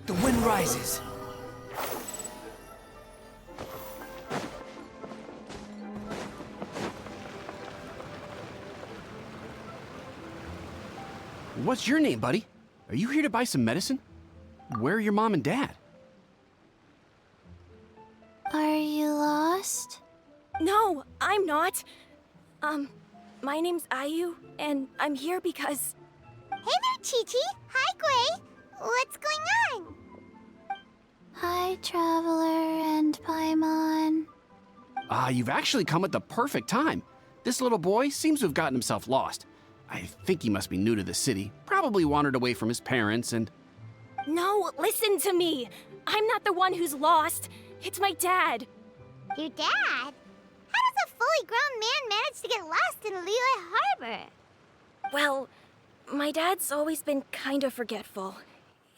The wind rises. What's your name, buddy? Are you here to buy some medicine? Where are your mom and dad? Are you lost? No, I'm not. My name's Ayu, and I'm here because... Hey there, Chi-Chi. Hi, Gui. What's going on? Hi, Traveler and Paimon. You've actually come at the perfect time. This little boy seems to have gotten himself lost. I think he must be new to the city, probably wandered away from his parents and... No, listen to me. I'm not the one who's lost. It's my dad. Your dad? How does a fully grown man manage to get lost in Liyue Harbor? Well, my dad's always been kind of forgetful.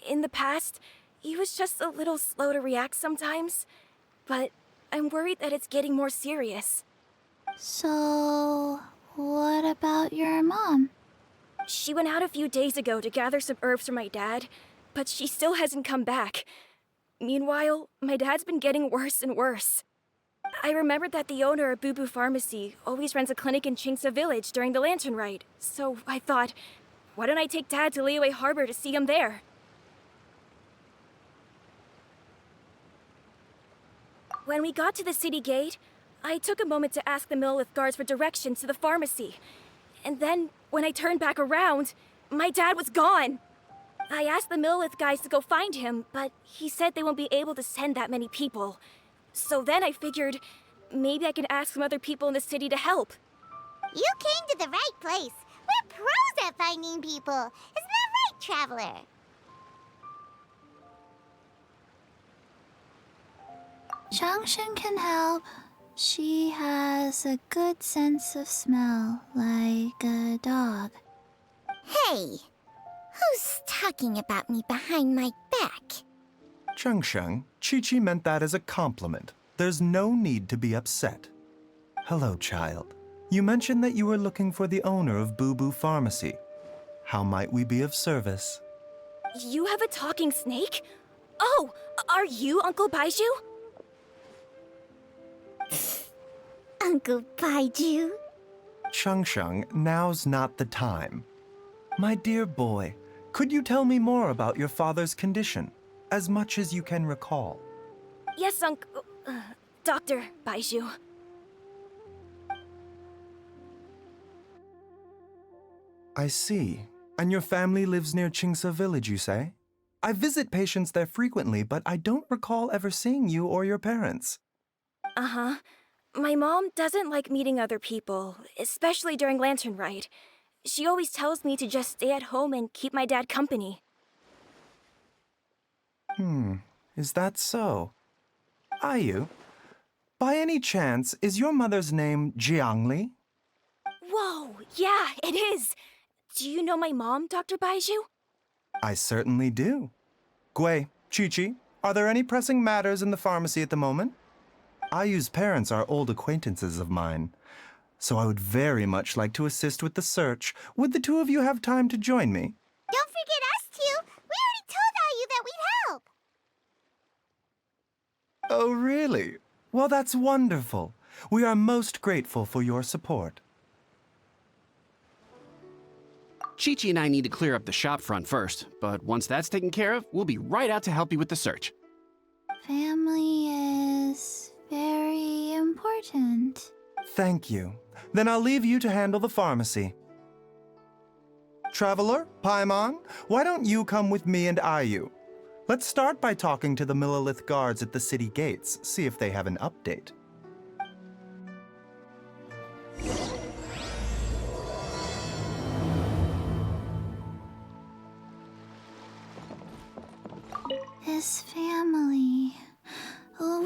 In the past, he was just a little slow to react sometimes. But I'm worried that it's getting more serious. So, what about your mom? She went out a few days ago to gather some herbs for my dad, but she still hasn't come back. Meanwhile, my dad's been getting worse and worse. I remembered that the owner of Boo Boo Pharmacy always runs a clinic in Chingsa Village during the Lantern Rite, so I thought, why don't I take Dad to Liyue Harbor to see him there? When we got to the city gate, I took a moment to ask the Millelith guards for directions to the pharmacy. And then, when I turned back around, my dad was gone! I asked the Millelith guys to go find him, but he said they won't be able to send that many people. So then I figured, maybe I can ask some other people in the city to help. You came to the right place. We're pros at finding people. Isn't that right, Traveler? Changshan can help. She has a good sense of smell, like a dog. Hey, who's talking about me behind my back? Chengsheng, Chi-Chi meant that as a compliment. There's no need to be upset. Hello, child. You mentioned that you were looking for the owner of Boo Boo Pharmacy. How might we be of service? You have a talking snake? Oh, are you Uncle Baizhu? Uncle Baizhu? Chengsheng, now's not the time. My dear boy, could you tell me more about your father's condition? As much as you can recall. Yes, Dr. Baizhu. I see. And your family lives near Chingsa Village, you say? I visit patients there frequently, but I don't recall ever seeing you or your parents. Uh-huh. My mom doesn't like meeting other people, especially during Lantern Rite. She always tells me to just stay at home and keep my dad company. Is that so? Ayu, by any chance, is your mother's name Jiangli? Whoa, yeah, it is. Do you know my mom, Dr. Baizhu? I certainly do. Gui, Chi-Chi, are there any pressing matters in the pharmacy at the moment? Ayu's parents are old acquaintances of mine, so I would very much like to assist with the search. Would the two of you have time to join me? Don't forget us two. We already told Ayu that we'd help. Oh, really? Well, that's wonderful. We are most grateful for your support. Chi-Chi and I need to clear up the shop front first, but once that's taken care of, we'll be right out to help you with the search. Family is very important. Thank you. Then I'll leave you to handle the pharmacy. Traveler, Paimon, why don't you come with me and Ayu? Let's start by talking to the Millelith guards at the city gates, see if they have an update. His family.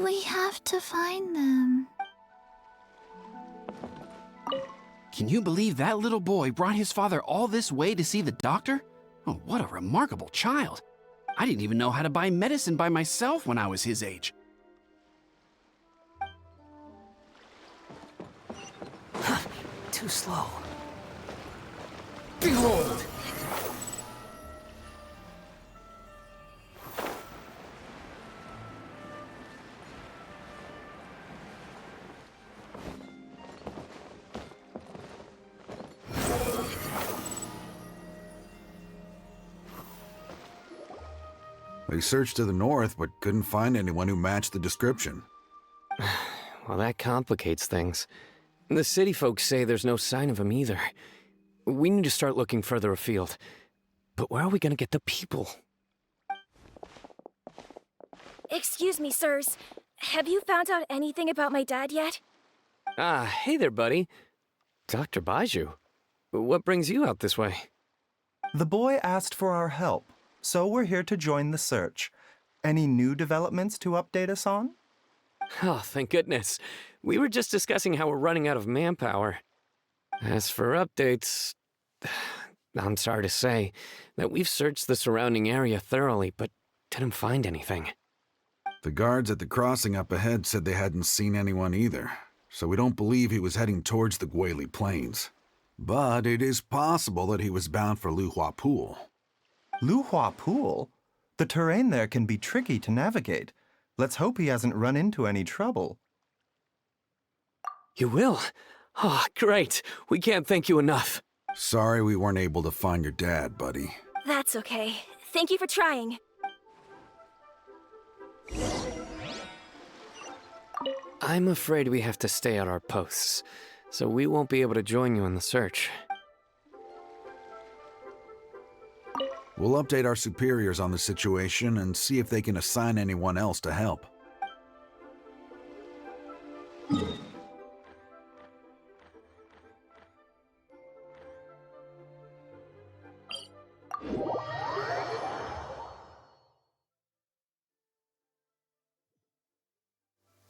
We have to find them. Can you believe that little boy brought his father all this way to see the doctor? Oh, what a remarkable child. I didn't even know how to buy medicine by myself when I was his age. Too slow. Behold! They searched to the north, but couldn't find anyone who matched the description. Well, that complicates things. The city folks say there's no sign of him either. We need to start looking further afield. But where are we gonna get the people? Excuse me, sirs. Have you found out anything about my dad yet? Ah, hey there, buddy. Dr. Baizhu. What brings you out this way? The boy asked for our help, so we're here to join the search. Any new developments to update us on? Oh, thank goodness. We were just discussing how we're running out of manpower. As for updates, I'm sorry to say that we've searched the surrounding area thoroughly, but didn't find anything. The guards at the crossing up ahead said they hadn't seen anyone either, so we don't believe he was heading towards the Guili Plains. But it is possible that he was bound for Luhua Pool. Luhua Pool? The terrain there can be tricky to navigate. Let's hope he hasn't run into any trouble. You will? Oh, great. We can't thank you enough. Sorry we weren't able to find your dad, buddy. That's okay. Thank you for trying. I'm afraid we have to stay at our posts, so we won't be able to join you in the search. We'll update our superiors on the situation and see if they can assign anyone else to help.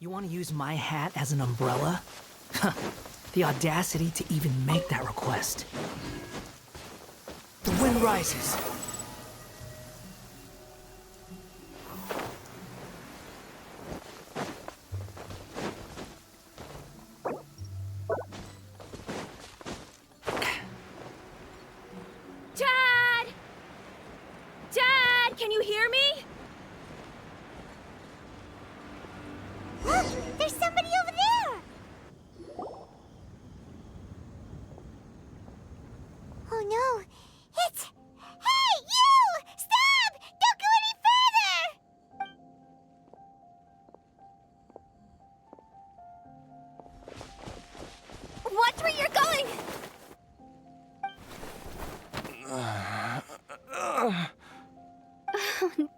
You want to use my hat as an umbrella? The audacity to even make that request. The wind rises. Dad! Dad, can you hear me? Look! There's somebody over there! Oh no! It's... Hey, you! Stop! Don't go any further! Watch where you're going!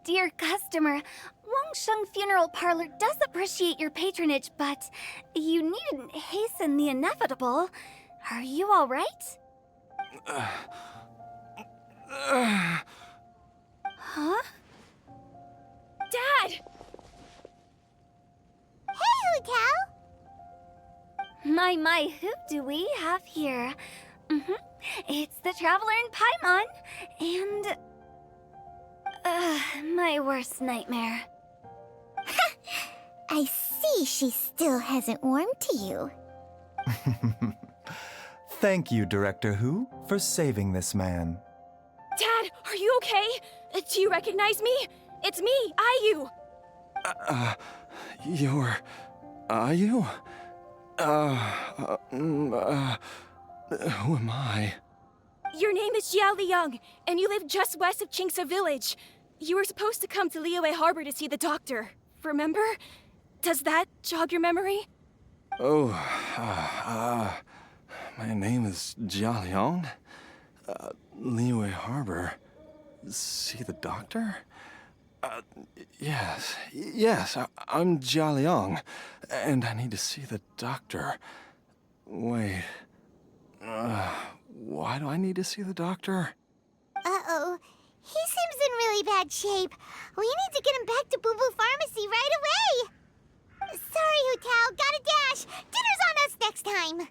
Dear customer, Wangsheng Funeral Parlor does appreciate your patronage, but you needn't hasten the inevitable. Are you all right? Huh? Dad! Hey, Hu Tao! My, who do we have here? It's the Traveler in Paimon, and... my worst nightmare. I see she still hasn't warmed to you. Thank you, Director Hu, for saving this man. Dad, are you okay? Do you recognize me? It's me, Ayu. You're... Ayu? Who am I? Your name is Jiao Liang, and you live just west of Qingse Village. You were supposed to come to Liyue Harbor to see the doctor. Remember? Does that jog your memory? Oh, my name is Jia Liang. Liyue Harbor. See the doctor? Yes, I'm Jia Liang, and I need to see the doctor. Wait, why do I need to see the doctor? Uh-oh. He seems in really bad shape. We need to get him back to Boo Boo Pharmacy right away. Sorry, Hu Tao. Gotta dash. Dinner's on us next time.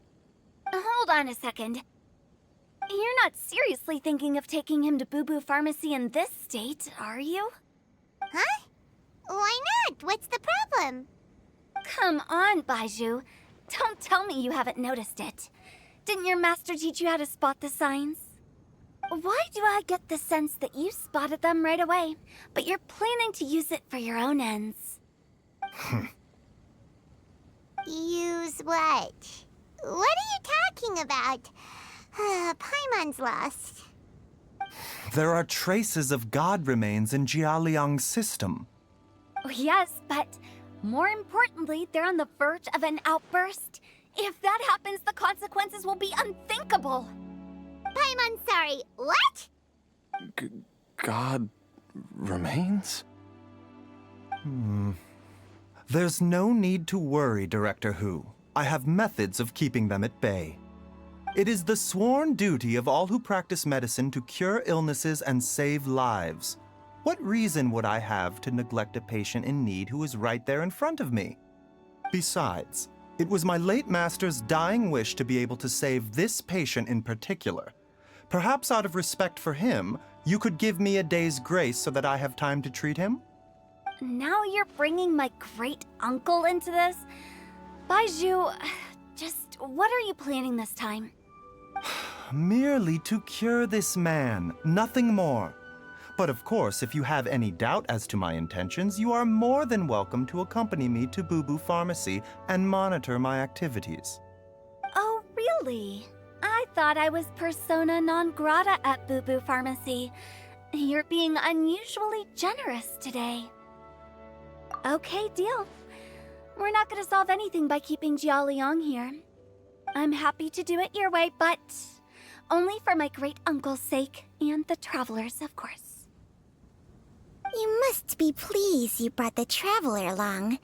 Hold on a second. You're not seriously thinking of taking him to Boo Boo Pharmacy in this state, are you? Huh? Why not? What's the problem? Come on, Baizhu. Don't tell me you haven't noticed it. Didn't your master teach you how to spot the signs? Why do I get the sense that you spotted them right away, but you're planning to use it for your own ends? Use what? What are you talking about? Paimon's lost. There are traces of god remains in Jialiang's system. Oh, yes, but more importantly, they're on the verge of an outburst. If that happens, the consequences will be unthinkable. Paimon, sorry, what? God remains? There's no need to worry, Director Hu. I have methods of keeping them at bay. It is the sworn duty of all who practice medicine to cure illnesses and save lives. What reason would I have to neglect a patient in need who is right there in front of me? Besides, it was my late master's dying wish to be able to save this patient in particular. Perhaps out of respect for him, you could give me a day's grace so that I have time to treat him? Now you're bringing my great-uncle into this? Baizhu, just what are you planning this time? Merely to cure this man, nothing more. But of course, if you have any doubt as to my intentions, you are more than welcome to accompany me to Boo Boo Pharmacy and monitor my activities. Oh, really? I thought I was persona non grata at Boo Boo Pharmacy. You're being unusually generous today. Okay, deal. We're not gonna solve anything by keeping Jialiang here. I'm happy to do it your way, but only for my great-uncle's sake and the travelers, of course. You must be pleased you brought the traveler along.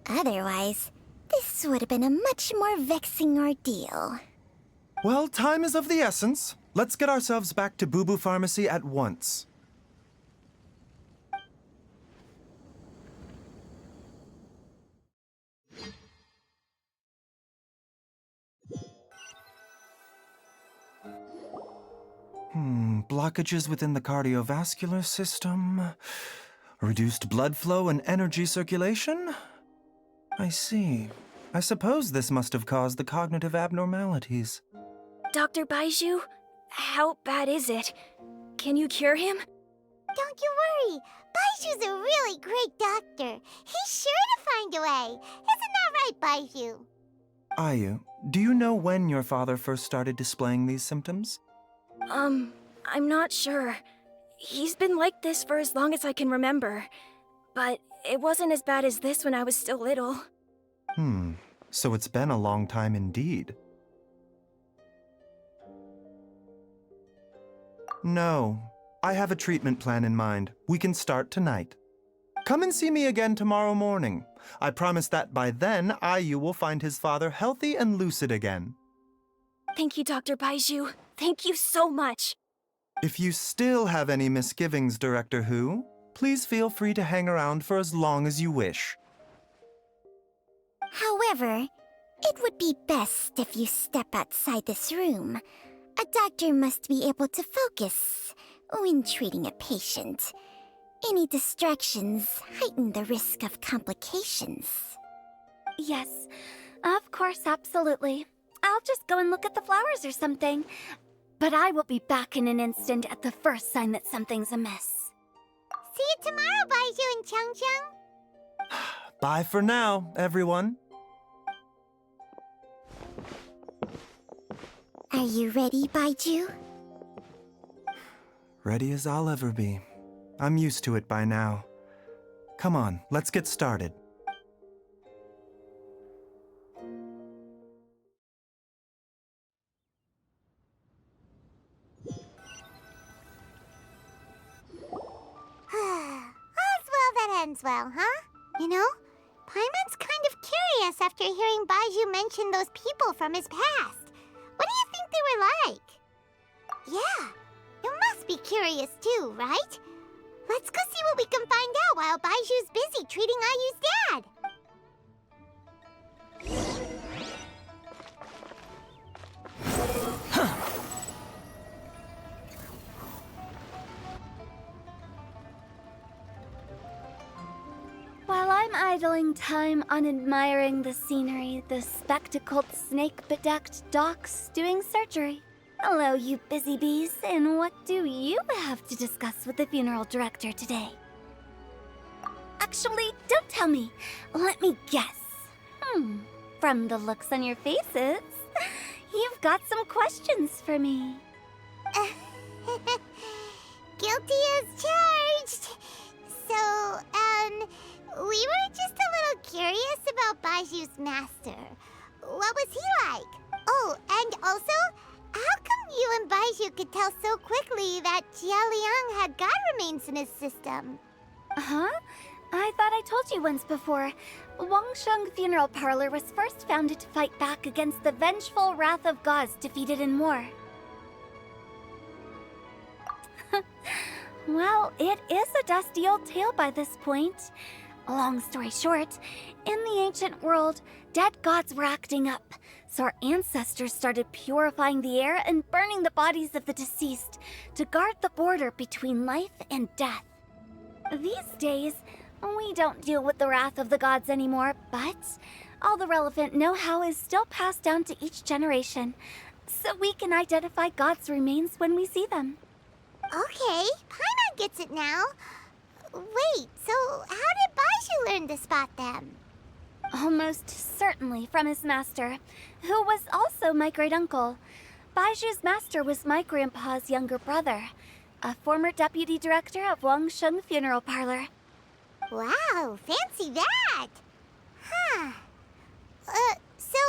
Otherwise, this would have been a much more vexing ordeal. Well, time is of the essence. Let's get ourselves back to Boo Boo Pharmacy at once. Blockages within the cardiovascular system, reduced blood flow and energy circulation? I see. I suppose this must have caused the cognitive abnormalities. Dr. Baizhu, how bad is it? Can you cure him? Don't you worry. Baiju's a really great doctor. He's sure to find a way. Isn't that right, Baizhu? Ayu, do you know when your father first started displaying these symptoms? I'm not sure. He's been like this for as long as I can remember. But it wasn't as bad as this when I was still little. So it's been a long time indeed. No, I have a treatment plan in mind. We can start tonight. Come and see me again tomorrow morning. I promise that by then, Ayu will find his father healthy and lucid again. Thank you, Dr. Baizhu. Thank you so much. If you still have any misgivings, Director Hu, please feel free to hang around for as long as you wish. However, it would be best if you step outside this room. A doctor must be able to focus when treating a patient. Any distractions heighten the risk of complications. Yes, of course, absolutely. I'll just go and look at the flowers or something. But I will be back in an instant at the first sign that something's amiss. See you tomorrow, Baizhu and Changcheng. Bye for now, everyone. Are you ready, Baizhu? Ready as I'll ever be. I'm used to it by now. Come on, let's get started. All's well that ends well, huh? You know, Paimon's kind of curious after hearing Baizhu mention those people from his past. What do you think they were like? Yeah, you must be curious too, right? Let's go see what we can find out while Baiju's busy treating Ayu's dad. While I'm idling time on admiring the scenery, the spectacled snake-bedecked docs doing surgery. Hello, you busy bees, and what do you have to discuss with the funeral director today? Actually, don't tell me. Let me guess. From the looks on your faces, you've got some questions for me. me that Jia Liang had god remains in his system. Huh? I thought I told you once before. Wangsheng Funeral Parlor was first founded to fight back against the vengeful wrath of gods defeated in war. Well, it is a dusty old tale by this point. Long story short, in the ancient world, dead gods were acting up, so our ancestors started purifying the air and burning the bodies of the deceased to guard the border between life and death. These days, we don't deal with the wrath of the gods anymore, but all the relevant know-how is still passed down to each generation, so we can identify gods' remains when we see them. Okay, Paimon gets it now. Wait, so how did Baizhu learn to spot them? Almost certainly from his master, who was also my great-uncle. Baizhu's master was my grandpa's younger brother, a former deputy director of Wangsheng Funeral Parlor. Wow, fancy that! Huh. So,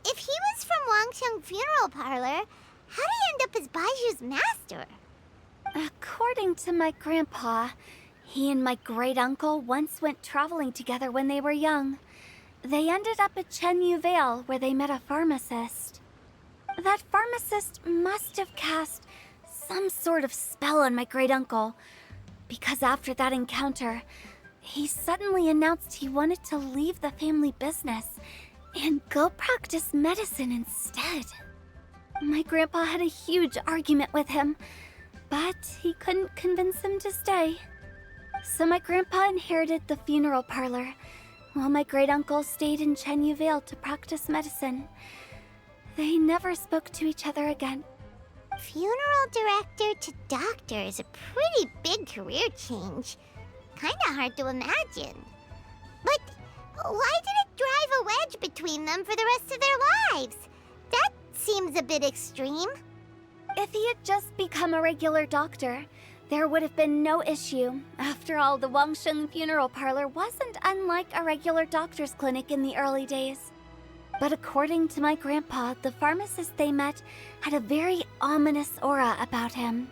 if he was from Wangsheng Funeral Parlor, how did he end up as Baizhu's master? According to my grandpa, he and my great-uncle once went traveling together when they were young. They ended up at Chenyu Vale, where they met a pharmacist. That pharmacist must have cast some sort of spell on my great-uncle, because after that encounter, he suddenly announced he wanted to leave the family business and go practice medicine instead. My grandpa had a huge argument with him, but he couldn't convince him to stay. So my grandpa inherited the funeral parlor, while my great-uncle stayed in Chenyu Vale to practice medicine. They never spoke to each other again. Funeral director to doctor is a pretty big career change. Kinda hard to imagine. But why did it drive a wedge between them for the rest of their lives? That seems a bit extreme. If he had just become a regular doctor, there would have been no issue. After all, the Wangsheng Funeral Parlor wasn't unlike a regular doctor's clinic in the early days. But according to my grandpa, the pharmacist they met had a very ominous aura about him.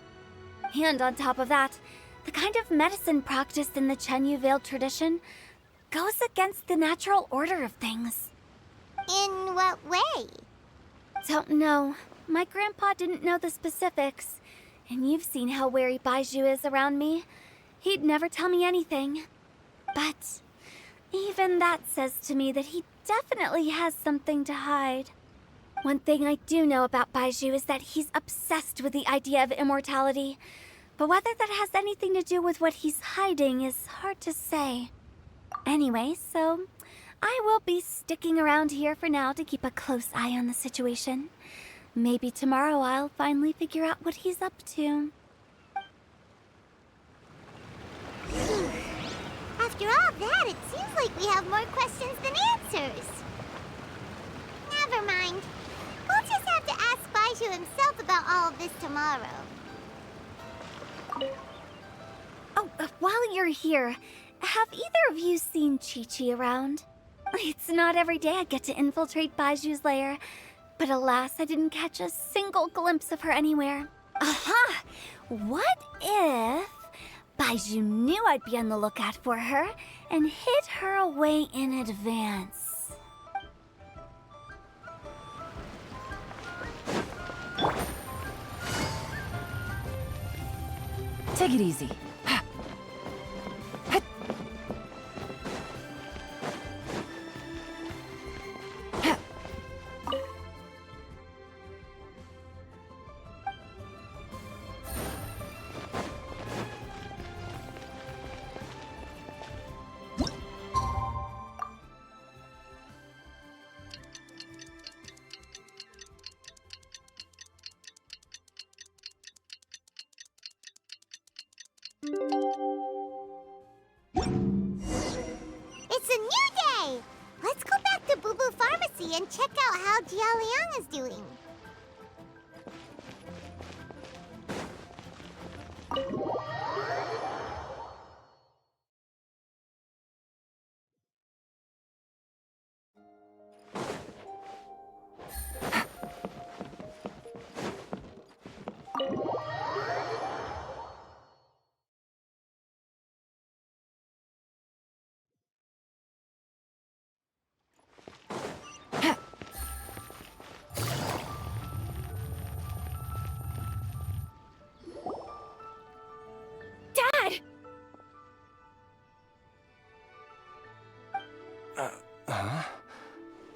And on top of that, the kind of medicine practiced in the Chenyu Vale tradition goes against the natural order of things. In what way? Don't know. My grandpa didn't know the specifics. And you've seen how wary Baizhu is around me. He'd never tell me anything. But even that says to me that he definitely has something to hide. One thing I do know about Baizhu is that he's obsessed with the idea of immortality. But whether that has anything to do with what he's hiding is hard to say. Anyway, so I will be sticking around here for now to keep a close eye on the situation. Maybe tomorrow I'll finally figure out what he's up to. After all that, it seems like we have more questions than answers. Never mind. We'll just have to ask Baizhu himself about all of this tomorrow. Oh, while you're here, have either of you seen Chi-Chi around? It's not every day I get to infiltrate Baiju's lair, but alas, I didn't catch a single glimpse of her anywhere. Aha! What if Baizhu knew I'd be on the lookout for her and hid her away in advance? Take it easy. It's a new day! Let's go back to Boo Boo Pharmacy and check out how Jia Liang is doing.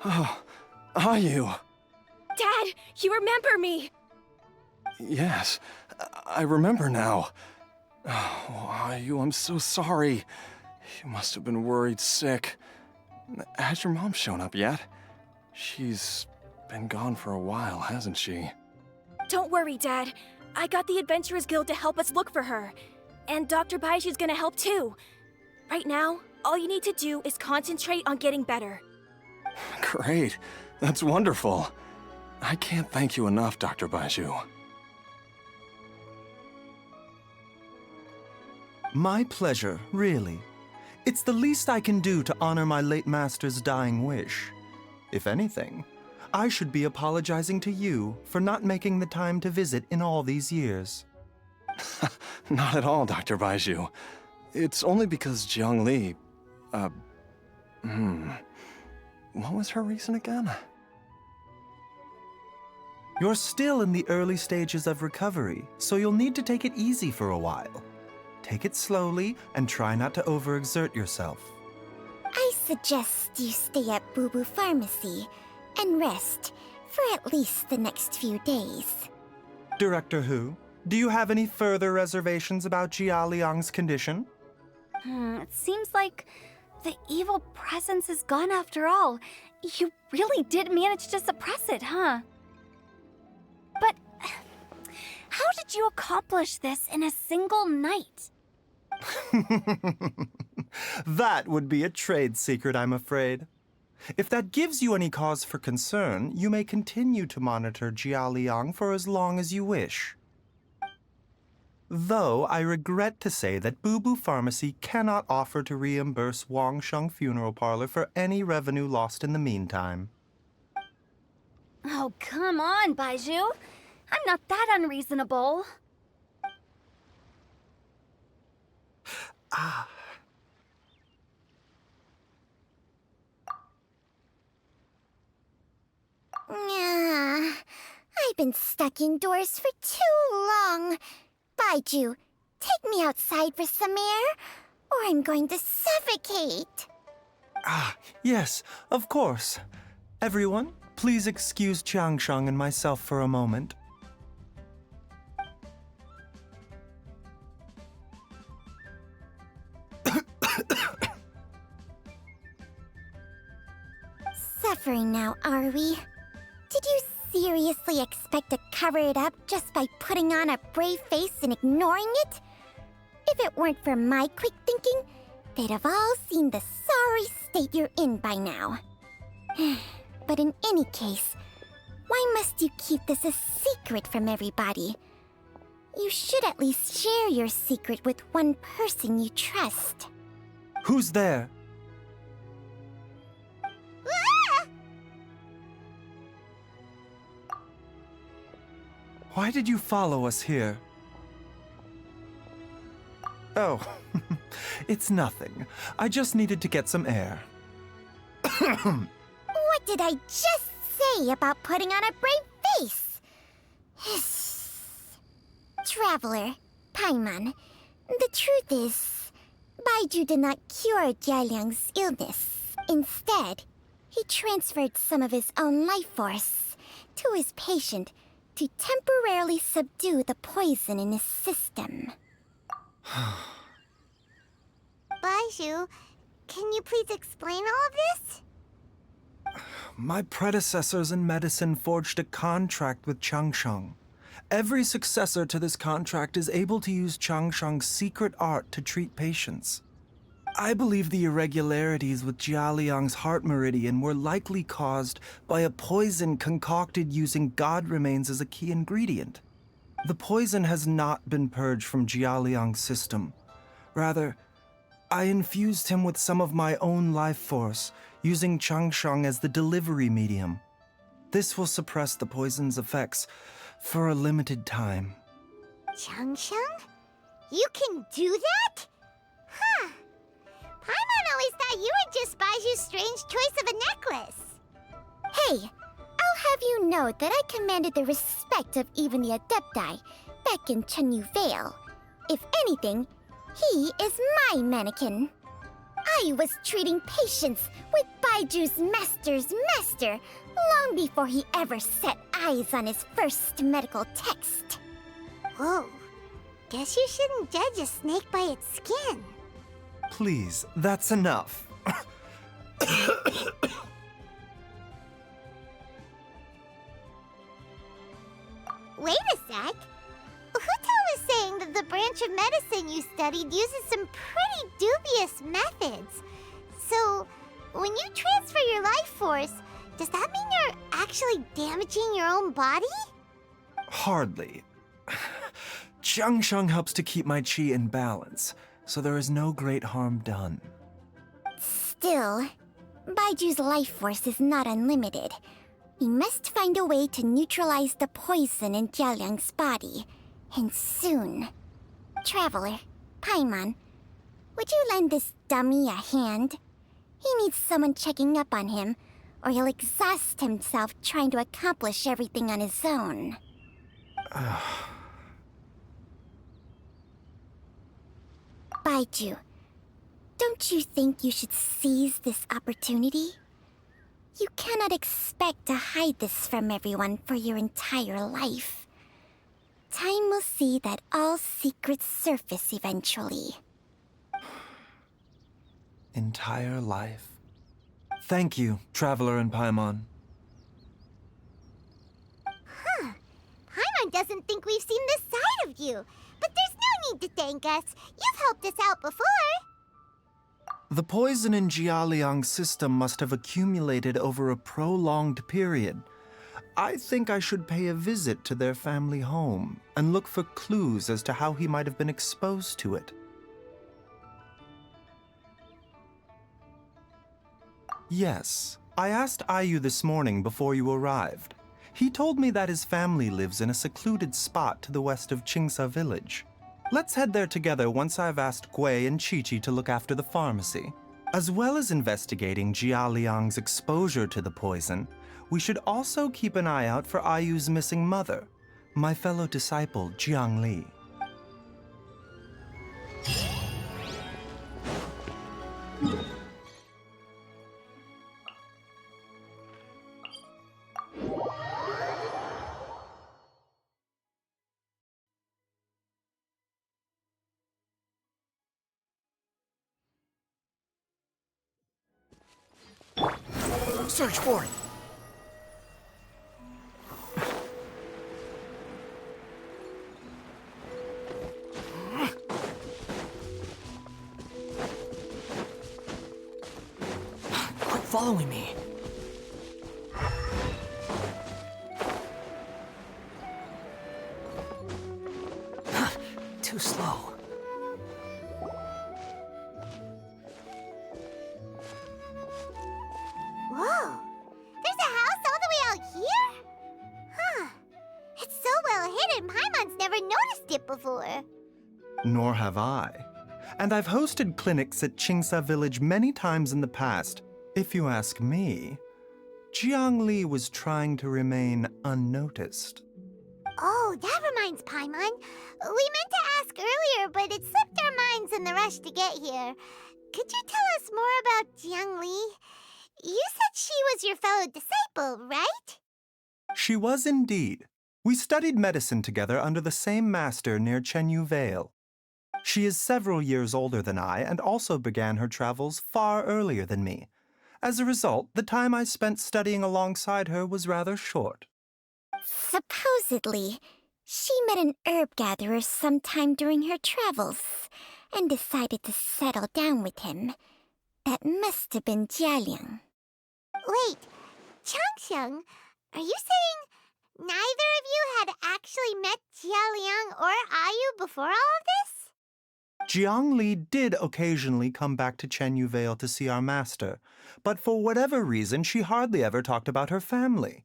Oh, are you? Dad, you remember me! Yes, I remember now. Oh, are you? I'm so sorry. You must have been worried sick. Has your mom shown up yet? She's been gone for a while, hasn't she? Don't worry, Dad. I got the Adventurers Guild to help us look for her. And Dr. Baizhu's gonna help too. Right now, all you need to do is concentrate on getting better. Great. That's wonderful. I can't thank you enough, Dr. Baizhu. My pleasure, really. It's the least I can do to honor my late master's dying wish. If anything, I should be apologizing to you for not making the time to visit in all these years. Not at all, Dr. Baizhu. It's only because Jiang Li... What was her reason again? You're still in the early stages of recovery, so you'll need to take it easy for a while. Take it slowly and try not to overexert yourself. I suggest you stay at Boo Boo Pharmacy and rest for at least the next few days. Director Hu, do you have any further reservations about Jia Liang's condition? It seems like the evil presence is gone after all. You really did manage to suppress it, huh? But how did you accomplish this in a single night? That would be a trade secret, I'm afraid. If that gives you any cause for concern, you may continue to monitor Jia Liang for as long as you wish. Though I regret to say that Boo Boo Pharmacy cannot offer to reimburse Wang Sheng Funeral Parlor for any revenue lost in the meantime. Oh, come on, Baizhu. I'm not that unreasonable. I've been stuck indoors for too long. Baizhu, take me outside for some air, or I'm going to suffocate. Yes, of course. Everyone, please excuse Changsheng and myself for a moment. Suffering now, are we? Did you seriously expect to cover it up just by putting on a brave face and ignoring it? If it weren't for my quick thinking, they'd have all seen the sorry state you're in by now. But in any case, why must you keep this a secret from everybody? You should at least share your secret with one person you trust. Who's there? Why did you follow us here? Oh, it's nothing. I just needed to get some air. What did I just say about putting on a brave face? Traveler, Paimon, the truth is, Baizhu did not cure Jialiang's illness. Instead, he transferred some of his own life force to his patient to temporarily subdue the poison in his system. Baizhu, can you please explain all of this? My predecessors in medicine forged a contract with Changsheng. Every successor to this contract is able to use Changsheng's secret art to treat patients. I believe the irregularities with Jia Liang's heart meridian were likely caused by a poison concocted using god remains as a key ingredient. The poison has not been purged from Jia Liang's system. Rather, I infused him with some of my own life force, using Changsheng as the delivery medium. This will suppress the poison's effects for a limited time. Changsheng? You can do that? Huh. Paimon always thought you were just Baizhu's strange choice of a necklace. Hey, I'll have you know that I commanded the respect of even the Adepti back in Chenyu Vale. If anything, he is my mannequin. I was treating patients with Baiju's master's master long before he ever set eyes on his first medical text. Whoa. Guess you shouldn't judge a snake by its skin. Please, that's enough. Wait a sec. Huto was saying that the branch of medicine you studied uses some pretty dubious methods. So, when you transfer your life force, does that mean you're actually damaging your own body? Hardly. Jiangsheng helps to keep my chi in balance, so there is no great harm done. Still, Baiju's life force is not unlimited. We must find a way to neutralize the poison in Jialiang's body, and soon. Traveler, Paimon, would you lend this dummy a hand? He needs someone checking up on him, or he'll exhaust himself trying to accomplish everything on his own. Baizhu, don't you think you should seize this opportunity? You cannot expect to hide this from everyone for your entire life. Time will see that all secrets surface eventually. Entire life. Thank you, Traveler and Paimon. Huh. Paimon doesn't think we've seen this side of you. But there's no need to thank us. You've helped us out before. The poison in Jialiang's system must have accumulated over a prolonged period. I think I should pay a visit to their family home and look for clues as to how he might have been exposed to it. Yes, I asked Ayu this morning before you arrived. He told me that his family lives in a secluded spot to the west of Qingsa village. Let's head there together once I've asked Gui and Qiqi to look after the pharmacy. As well as investigating Jia Liang's exposure to the poison, we should also keep an eye out for Ayu's missing mother, my fellow disciple Jiang Li. Search for it. Quit following me. Too slow. Whoa! There's a house all the way out here? Huh. It's so well hidden, Paimon's never noticed it before. Nor have I. And I've hosted clinics at Qingsa village many times in the past. If you ask me, Jiang Li was trying to remain unnoticed. Oh, that reminds Paimon. We meant to ask earlier, but it slipped our minds in the rush to get here. Could you tell us more about Jiang Li? You said she was your fellow disciple, right? She was indeed. We studied medicine together under the same master near Chenyu Vale. She is several years older than I and also began her travels far earlier than me. As a result, the time I spent studying alongside her was rather short. Supposedly, she met an herb gatherer sometime during her travels and decided to settle down with him. That must have been Jialiang. Wait, Changxiang, are you saying neither of you had actually met Jialiang or Ayu before all of this? Jiang Li did occasionally come back to Chenyu Vale to see our master, but for whatever reason, she hardly ever talked about her family.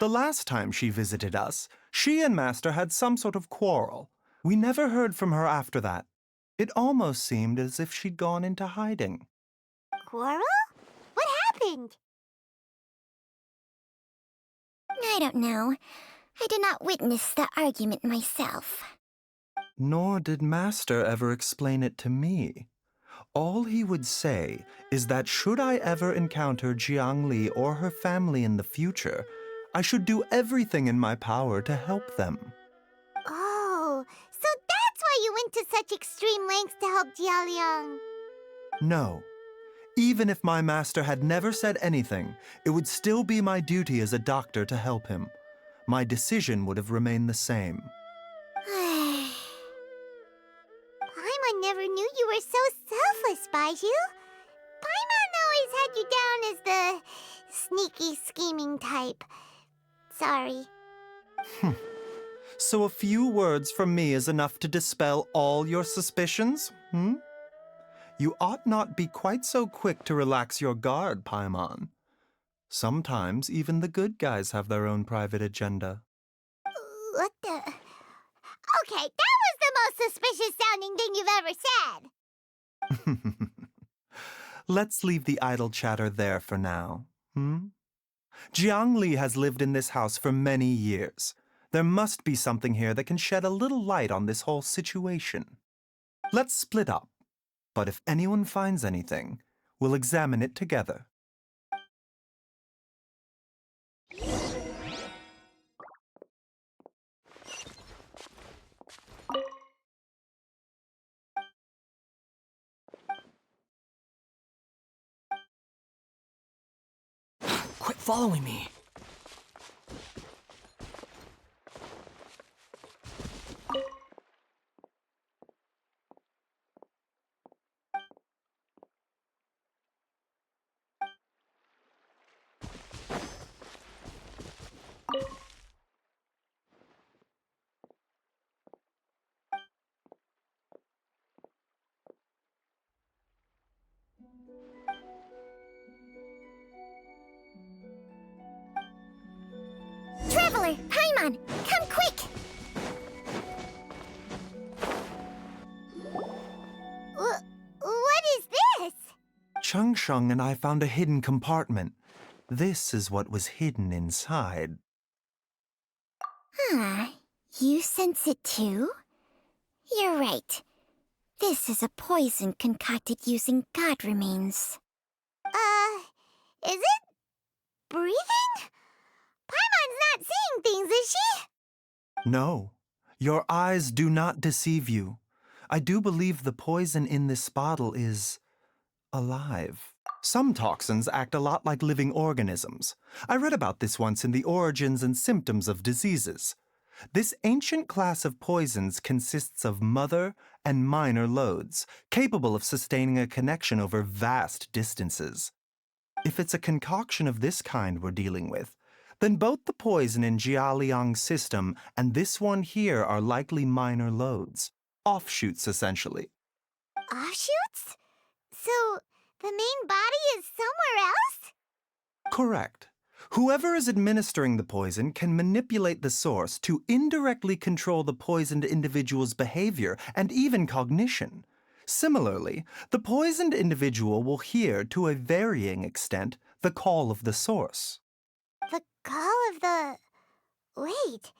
The last time she visited us, she and Master had some sort of quarrel. We never heard from her after that. It almost seemed as if she'd gone into hiding. Quarrel? What happened? I don't know. I did not witness the argument myself. Nor did Master ever explain it to me. All he would say is that should I ever encounter Jiang Li or her family in the future, I should do everything in my power to help them. Oh, so that's why you went to such extreme lengths to help Jialiang. No. Even if my master had never said anything, it would still be my duty as a doctor to help him. My decision would have remained the same. Paimon never knew you were so selfless, Baizhu. Paimon always had you down as the sneaky, scheming type. Sorry. So a few words from me is enough to dispel all your suspicions, hmm? You ought not be quite so quick to relax your guard, Paimon. Sometimes even the good guys have their own private agenda. What the... Okay, that was the most suspicious sounding thing you've ever said. Let's leave the idle chatter there for now, hmm? Jiang Li has lived in this house for many years. There must be something here that can shed a little light on this whole situation. Let's split up, but if anyone finds anything, we'll examine it together. Quit following me. Traveler, Paimon, come quick! What is this? Chung Sheng and I found a hidden compartment. This is what was hidden inside. You sense it too? You're right. This is a poison concocted using god remains. Is it breathing? Paimon's not seeing things, is she? No, your eyes do not deceive you. I do believe the poison in this bottle is alive. Some toxins act a lot like living organisms. I read about this once in the Origins and Symptoms of Diseases. This ancient class of poisons consists of mother and minor loads, capable of sustaining a connection over vast distances. If it's a concoction of this kind we're dealing with, then both the poison in Jialiang's system and this one here are likely minor loads. Offshoots, essentially. Offshoots? So, the main body is somewhere else? Correct. Whoever is administering the poison can manipulate the source to indirectly control the poisoned individual's behavior and even cognition. Similarly, the poisoned individual will hear, to a varying extent, the call of the source. The call of the... Wait.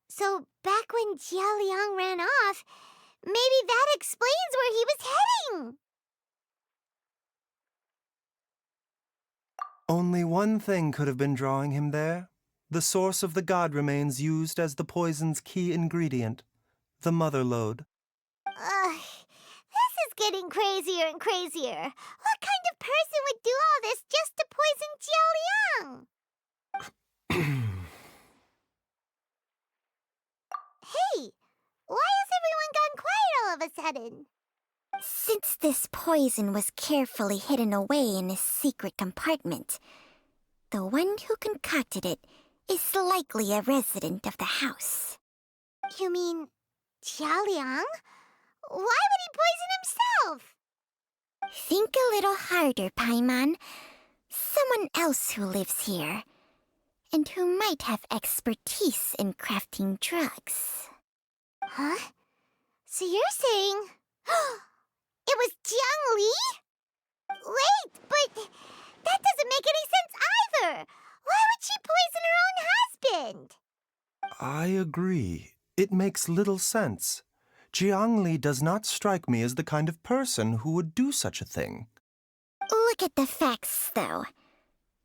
So, back when Jialiang ran off, maybe that explains where he was heading! Only one thing could have been drawing him there. The source of the god remains used as the poison's key ingredient, the mother lode. This is getting crazier and crazier. What kind of person would do all this just to poison Jialiang? Hey, why has everyone gone quiet all of a sudden? Since this poison was carefully hidden away in a secret compartment, the one who concocted it is likely a resident of the house. You mean Jialiang? Why would he poison himself? Think a little harder, Paimon. Someone else who lives here, and who might have expertise in crafting drugs. Huh? So you're saying... It was Jiang Li? Wait, but that doesn't make any sense either. Why would she poison her own husband? I agree. It makes little sense. Jiangli does not strike me as the kind of person who would do such a thing. Look at the facts, though.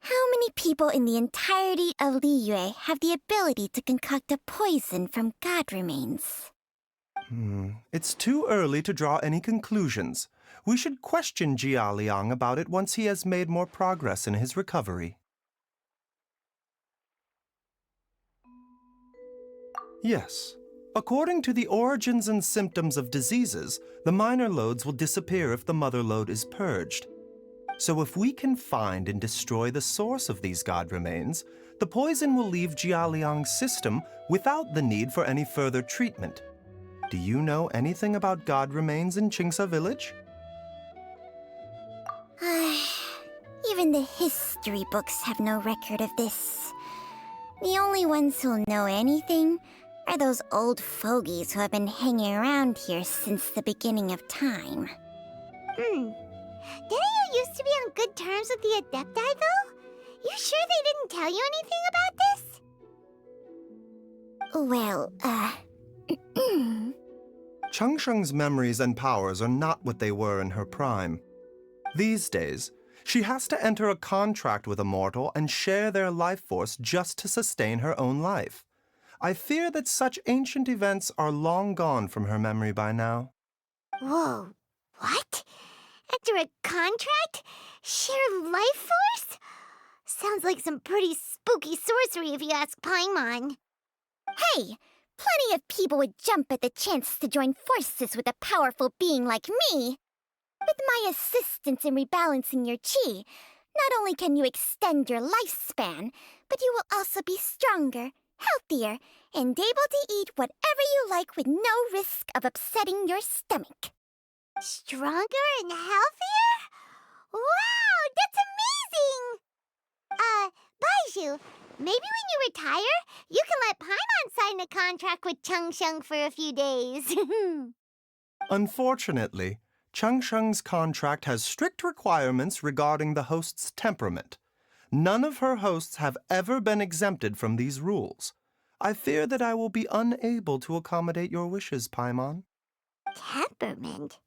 How many people in the entirety of Liyue have the ability to concoct a poison from god remains? It's too early to draw any conclusions. We should question Jia Liang about it once he has made more progress in his recovery. Yes. According to the origins and symptoms of diseases, the minor loads will disappear if the mother load is purged. So if we can find and destroy the source of these god remains, the poison will leave Jia Liang's system without the need for any further treatment. Do you know anything about god remains in Qingsa village? Even the history books have no record of this. The only ones who'll know anything are those old fogies who have been hanging around here since the beginning of time. Didn't you used to be on good terms with the Adepti, though? You sure they didn't tell you anything about this? Well, Changsheng's memories and powers are not what they were in her prime. These days, she has to enter a contract with a mortal and share their life force just to sustain her own life. I fear that such ancient events are long gone from her memory by now. Whoa, what? Enter a contract? Share life force? Sounds like some pretty spooky sorcery if you ask Paimon. hey, plenty of people would jump at the chance to join forces with a powerful being like me. With my assistance in rebalancing your chi, not only can you extend your lifespan, but you will also be stronger, healthier, and able to eat whatever you like with no risk of upsetting your stomach. Stronger and healthier? Wow, that's amazing! Baizhu, maybe when you retire, you can let Paimon sign a contract with Changsheng for a few days. Unfortunately, Changsheng's contract has strict requirements regarding the host's temperament. None of her hosts have ever been exempted from these rules. I fear that I will be unable to accommodate your wishes, Paimon. Temperament?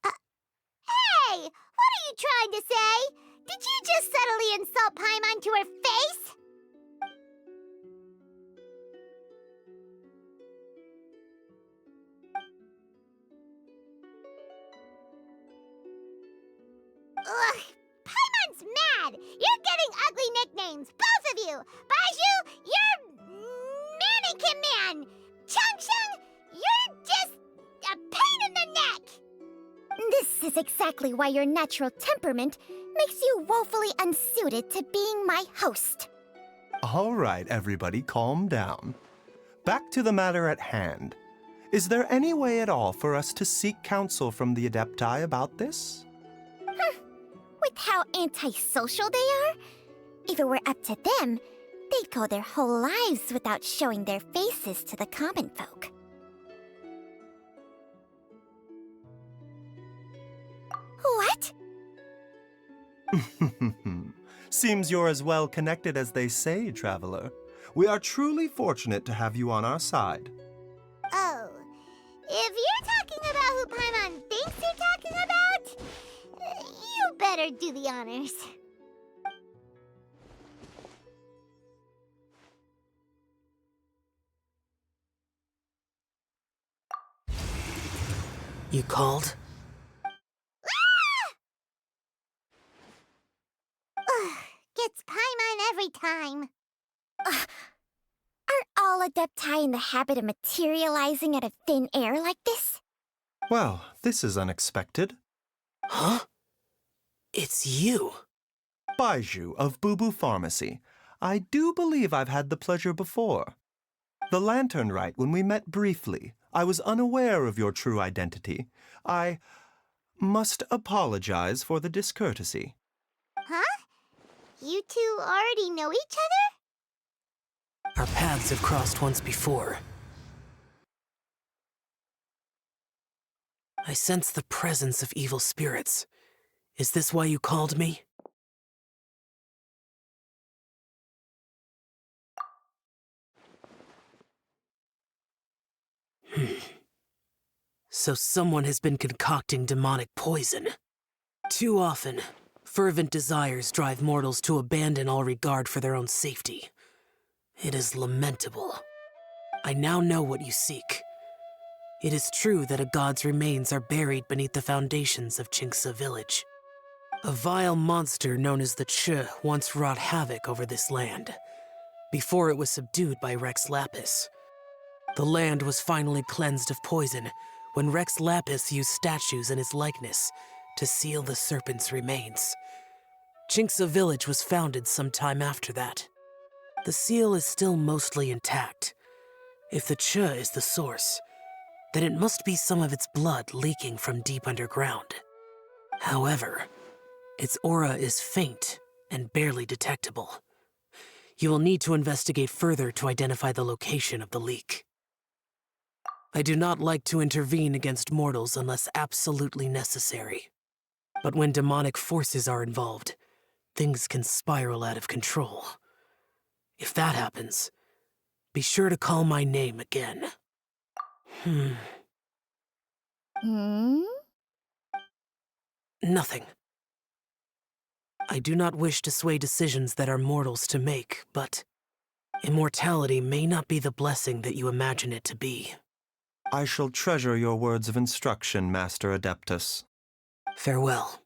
Hey! What are you trying to say? Did you just subtly insult Paimon to her face? Ugh! Paimon's mad! You're getting ugly nicknames, both of you! Baizhu, you're Mannequin Man! Changsheng, you're just a pain in the neck! This is exactly why your natural temperament makes you woefully unsuited to being my host. All right, everybody, calm down. Back to the matter at hand. Is there any way at all for us to seek counsel from the Adepti about this? With how antisocial they are, if it were up to them, they'd go their whole lives without showing their faces to the common folk. What? Seems you're as well connected as they say, traveler. We are truly fortunate to have you on our side. Oh, if you're talking about who Paimon thinks you're talking about, you better do the honors. You called? Ugh, gets Paimon every time. Are all Adepti in the habit of materializing out of thin air like this? Well, this is unexpected. Huh? It's you. Baizhu of Boo Boo Pharmacy. I do believe I've had the pleasure before. The Lantern Rite, when we met briefly, I was unaware of your true identity. I must apologize for the discourtesy. Huh? You two already know each other? Our paths have crossed once before. I sense the presence of evil spirits. Is this why you called me? So someone has been concocting demonic poison. Too often, fervent desires drive mortals to abandon all regard for their own safety. It is lamentable. I now know what you seek. It is true that a god's remains are buried beneath the foundations of Chinksa village. A vile monster known as the Ch once wrought havoc over this land, before it was subdued by Rex Lapis. The land was finally cleansed of poison when Rex Lapis used statues in his likeness to seal the serpent's remains. Chinksa village was founded some time after that. The seal is still mostly intact. If the Ch is the source, then it must be some of its blood leaking from deep underground. However, its aura is faint and barely detectable. You will need to investigate further to identify the location of the leak. I do not like to intervene against mortals unless absolutely necessary. But when demonic forces are involved, things can spiral out of control. If that happens, be sure to call my name again. Nothing. I do not wish to sway decisions that are mortals to make, but immortality may not be the blessing that you imagine it to be. I shall treasure your words of instruction, Master Adeptus. Farewell.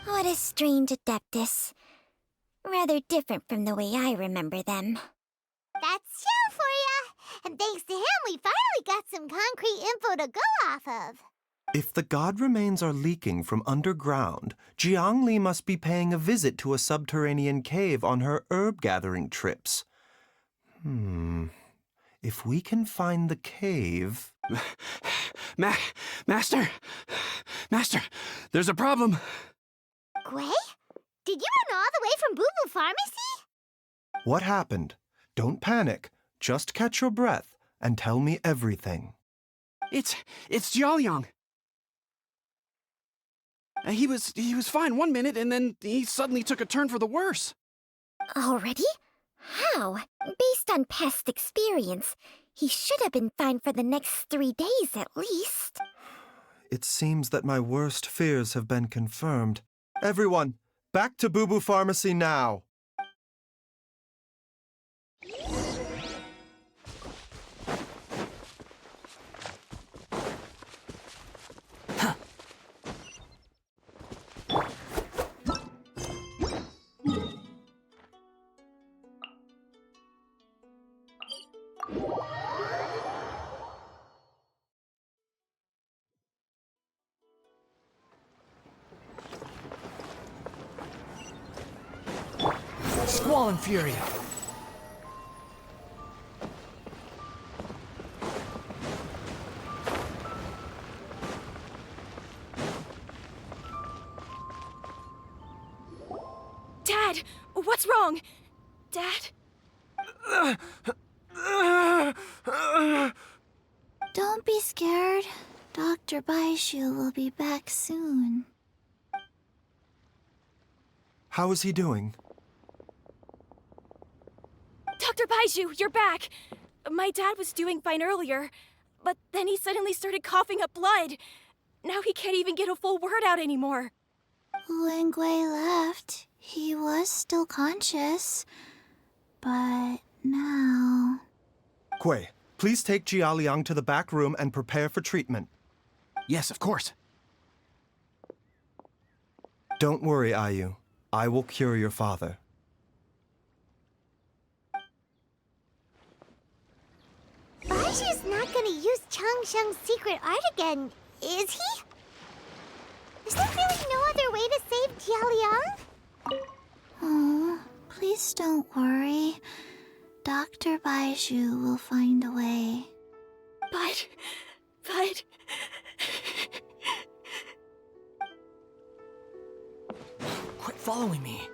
What a strange Adeptus. Rather different from the way I remember them. That's Xiao for ya! And thanks to him, we finally got some concrete info to go off of. If the god remains are leaking from underground, Jiangli must be paying a visit to a subterranean cave on her herb-gathering trips. If we can find the cave... Master! Master, there's a problem. Gwei? Did you run all the way from Boo Boo Pharmacy? What happened? Don't panic. Just catch your breath and tell me everything. It's Jiaoliang. He was fine one minute, and then he suddenly took a turn for the worse. Already? How? Based on past experience, he should have been fine for the next 3 days at least. It seems that my worst fears have been confirmed. Everyone, back to Boo Boo Pharmacy now! Squall and Fury. Dad! What's wrong? Dad? Don't be scared. Dr. Baizhu will be back soon. How is he doing? Dr. Baizhu, you're back! My dad was doing fine earlier, but then he suddenly started coughing up blood. Now he can't even get a full word out anymore. When Gwei left, he was still conscious. But now... Gwei, please take Jiaoliang to the back room and prepare for treatment. Yes, of course. Don't worry, Ayu. I will cure your father. Baiju's not gonna use Changsheng's secret art again, is he? Is there really no other way to save Jiaoliang? Oh, please don't worry. Dr. Baizhu will find a way. But... Quit following me.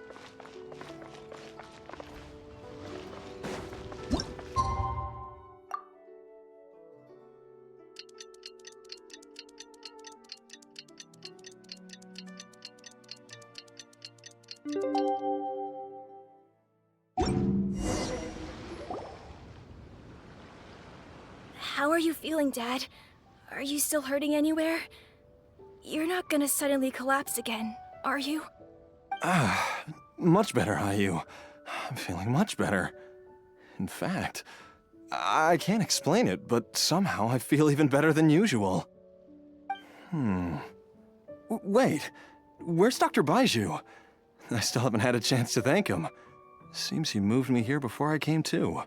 are you feeling, Dad? Are you still hurting anywhere? You're not gonna suddenly collapse again, are you? Much better, Ayu. I'm feeling much better. In fact, I can't explain it, but somehow I feel even better than usual. Wait, where's Dr. Baizhu? I still haven't had a chance to thank him. Seems he moved me here before I came to.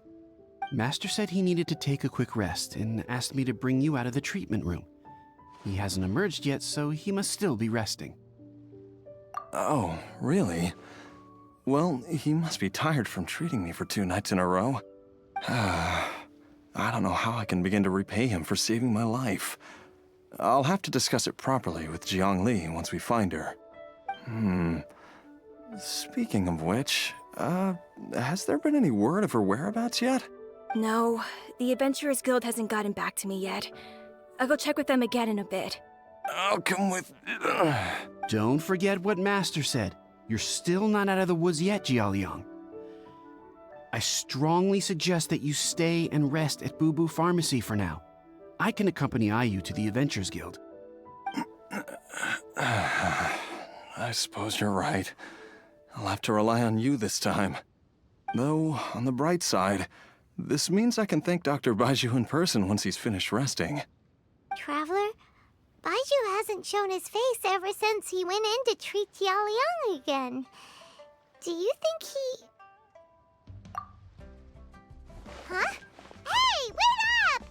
Master said he needed to take a quick rest and asked me to bring you out of the treatment room. He hasn't emerged yet, so he must still be resting. Oh, really? Well, he must be tired from treating me for 2 nights in a row. I don't know how I can begin to repay him for saving my life. I'll have to discuss it properly with Jiangli once we find her. Speaking of which, has there been any word of her whereabouts yet? No, the Adventurers Guild hasn't gotten back to me yet. I'll go check with them again in a bit. I'll come with... Don't forget what Master said. You're still not out of the woods yet, Jialiang. I strongly suggest that you stay and rest at Boo Boo Pharmacy for now. I can accompany Ayu to the Adventurers Guild. I suppose you're right. I'll have to rely on you this time. Though, on the bright side, this means I can thank Dr. Baizhu in person once he's finished resting. Traveler, Baizhu hasn't shown his face ever since he went in to treat Jialiang again. Do you think he... Huh? Hey, wait up!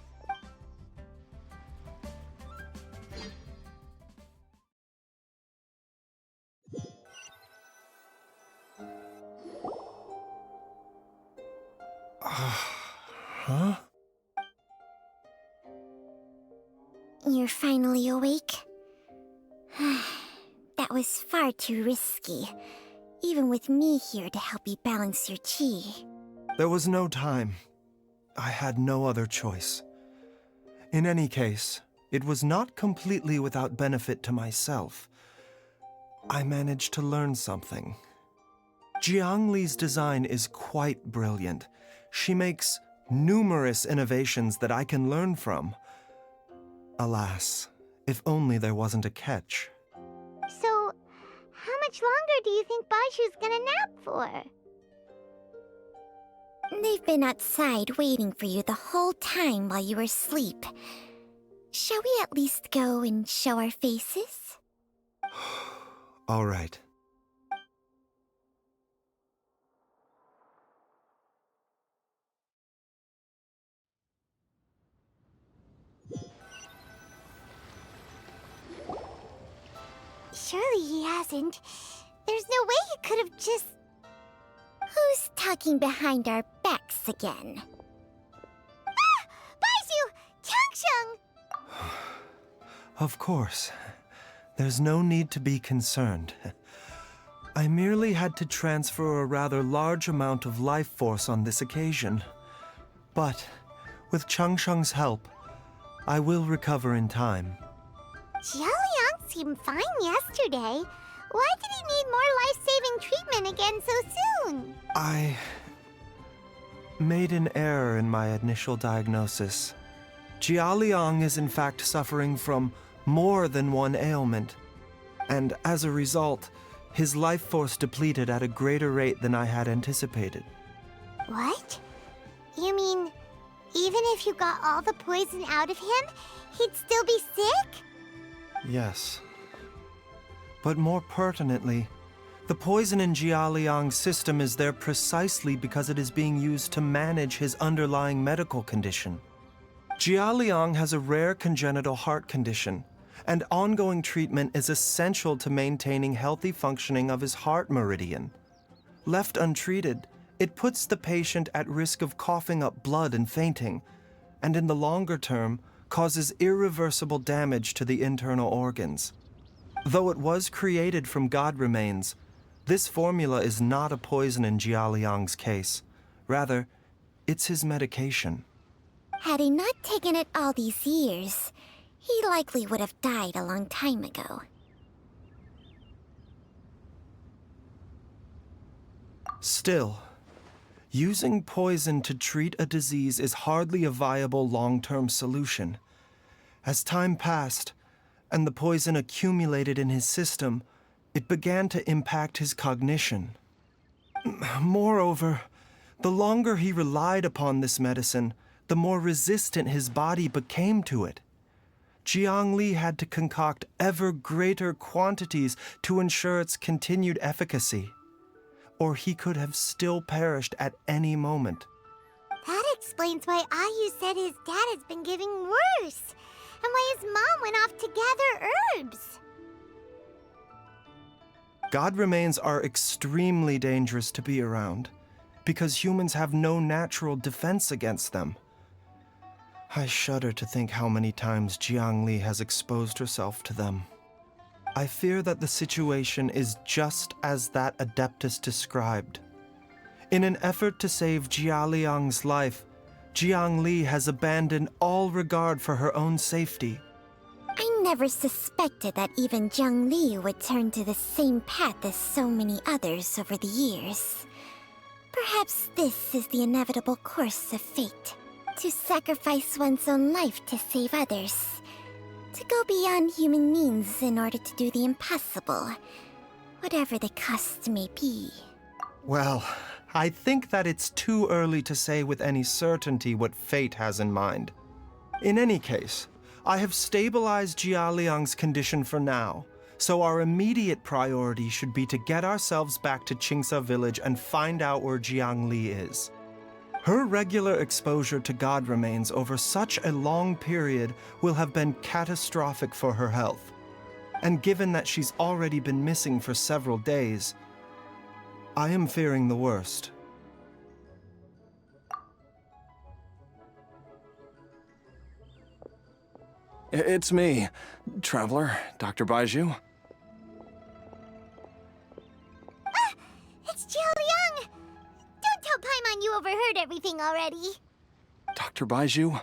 Huh? You're finally awake? That was far too risky, even with me here to help you balance your chi. There was no time. I had no other choice. In any case, it was not completely without benefit to myself. I managed to learn something. Jiangli's design is quite brilliant. She makes numerous innovations that I can learn from. Alas, if only there wasn't a catch. So, how much longer do you think Baizhu's gonna nap for? They've been outside waiting for you the whole time while you were asleep. Shall we at least go and show our faces? All right. Surely he hasn't. There's no way he could have just... Who's talking behind our backs again? Ah! Baizhu! Changsheng! Of course. There's no need to be concerned. I merely had to transfer a rather large amount of life force on this occasion. But, with Changsheng's help, I will recover in time. Jialiang seemed fine yesterday. Why did he need more life-saving treatment again so soon? I made an error in my initial diagnosis. Jialiang is in fact suffering from more than one ailment, and as a result, his life force depleted at a greater rate than I had anticipated. What? You mean, even if you got all the poison out of him, he'd still be sick? Yes. But more pertinently, the poison in Jialiang's system is there precisely because it is being used to manage his underlying medical condition. Jialiang has a rare congenital heart condition, and ongoing treatment is essential to maintaining healthy functioning of his heart meridian. Left untreated, it puts the patient at risk of coughing up blood and fainting, and in the longer term, causes irreversible damage to the internal organs. Though it was created from god remains, this formula is not a poison in Jialiang's case. Rather, it's his medication. Had he not taken it all these years, he likely would have died a long time ago. Still, Using poison to treat a disease is hardly a viable long-term solution. As time passed, and the poison accumulated in his system, it began to impact his cognition. Moreover, the longer he relied upon this medicine, the more resistant his body became to it. Jiang Li had to concoct ever greater quantities to ensure its continued efficacy, or he could have still perished at any moment. That explains why Ayu said his dad has been getting worse, and why his mom went off to gather herbs. God remains are extremely dangerous to be around, because humans have no natural defense against them. I shudder to think how many times Jiang Li has exposed herself to them. I fear that the situation is just as that Adeptus described. In an effort to save Jia Liang's life, Jiang Li has abandoned all regard for her own safety. I never suspected that even Jiang Li would turn to the same path as so many others over the years. Perhaps this is the inevitable course of fate. To sacrifice one's own life to save others. To go beyond human means in order to do the impossible, whatever the cost may be. Well, I think that it's too early to say with any certainty what fate has in mind. In any case, I have stabilized Jia Liang's condition for now, so our immediate priority should be to get ourselves back to Qingsa village and find out where Jiang Li is. Her regular exposure to God remains over such a long period will have been catastrophic for her health. And given that she's already been missing for several days, I am fearing the worst. It's me, Traveler, Dr. Baizhu. It's Jiao Liang! Don't tell Paimon you overheard everything already. Dr. Baizhu,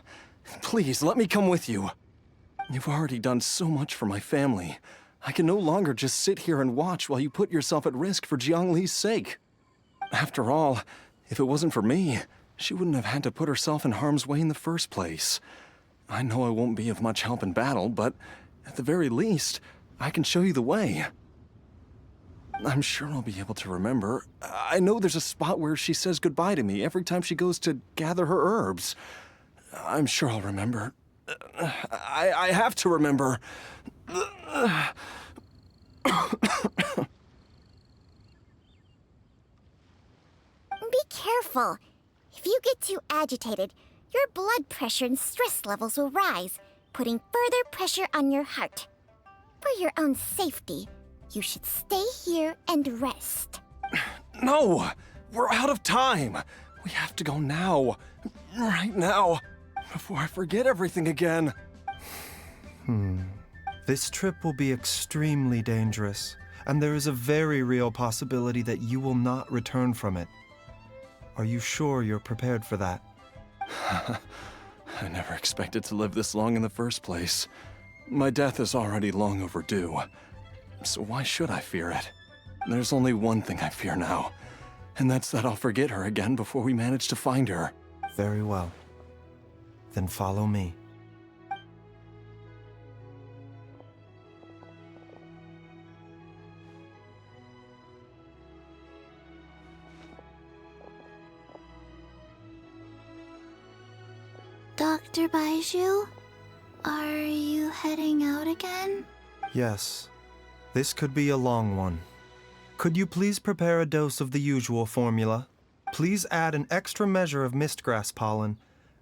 please let me come with you. You've already done so much for my family. I can no longer just sit here and watch while you put yourself at risk for Jiang Li's sake. After all, if it wasn't for me, she wouldn't have had to put herself in harm's way in the first place. I know I won't be of much help in battle, but at the very least, I can show you the way. I'm sure I'll be able to remember. I know there's a spot where she says goodbye to me every time she goes to gather her herbs. I'm sure I'll remember. I have to remember. Be careful. If you get too agitated, your blood pressure and stress levels will rise, putting further pressure on your heart. For your own safety, you should stay here and rest. No! We're out of time! We have to go now. Right now. Before I forget everything again. This trip will be extremely dangerous, and there is a very real possibility that you will not return from it. Are you sure you're prepared for that? I never expected to live this long in the first place. My death is already long overdue. So why should I fear it? There's only one thing I fear now, and that's that I'll forget her again before we manage to find her. Very well. Then follow me. Dr. Baizhu, are you heading out again? Yes. This could be a long one. Could you please prepare a dose of the usual formula? Please add an extra measure of mistgrass pollen,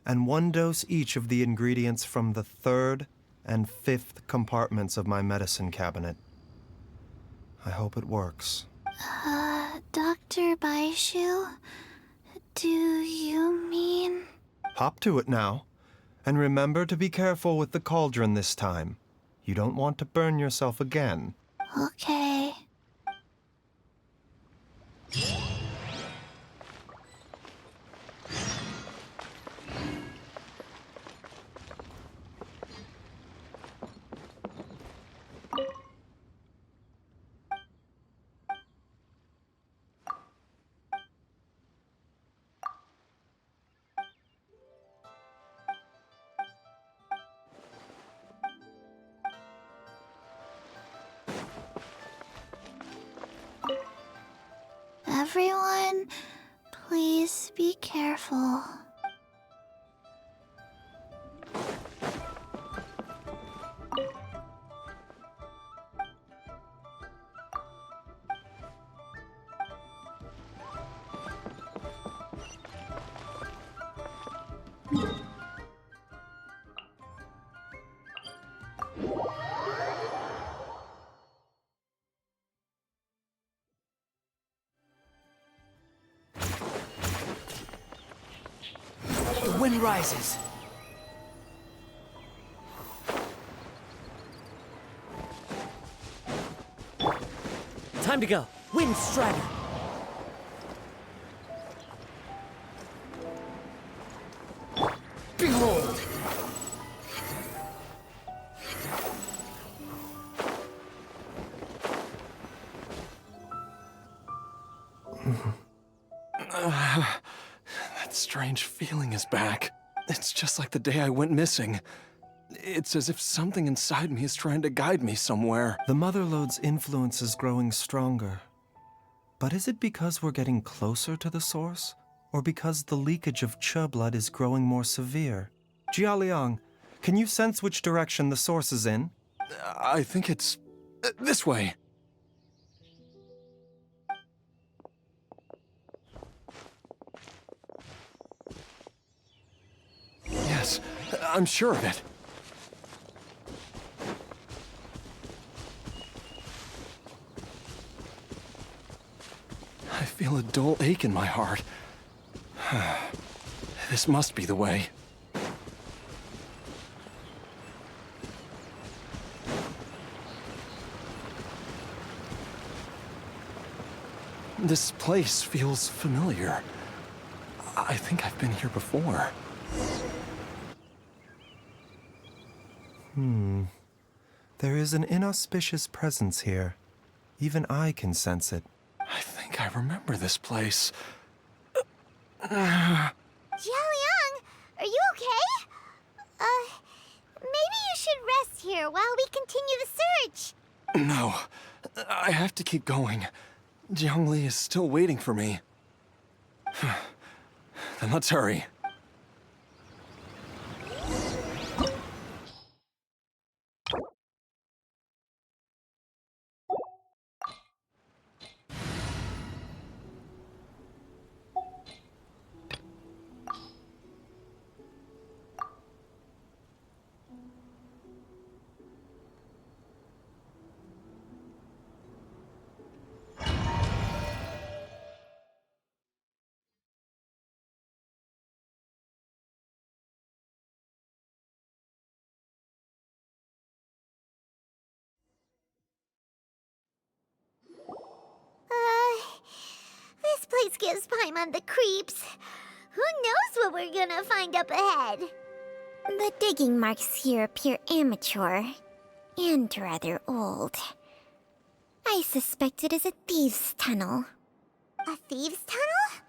and 1 dose each of the ingredients from the 3rd and 5th compartments of my medicine cabinet. I hope it works. Dr. Baizhu, do you mean... Hop to it now. And remember to be careful with the cauldron this time. You don't want to burn yourself again. Okay. Everyone, please be careful. The wind rises. Time to go. Wind strider. Behold! That strange feeling is back. It's just like the day I went missing. It's as if something inside me is trying to guide me somewhere. The Motherlode's influence is growing stronger. But is it because we're getting closer to the source? Or because the leakage of Che blood is growing more severe? Jialiang, can you sense which direction the source is in? I think it's this way. Yes, I'm sure of it. I feel a dull ache in my heart. This must be the way. This place feels familiar. I think I've been here before. There is an inauspicious presence here. Even I can sense it. I think I remember this place. Jialiang, are you okay? Maybe you should rest here while we continue the search. No, I have to keep going. Jiangli is still waiting for me. Then let's hurry. This place gives Paimon the creeps. Who knows what we're gonna find up ahead? The digging marks here appear amateur and rather old. I suspect it is a thieves' tunnel. A thieves' tunnel?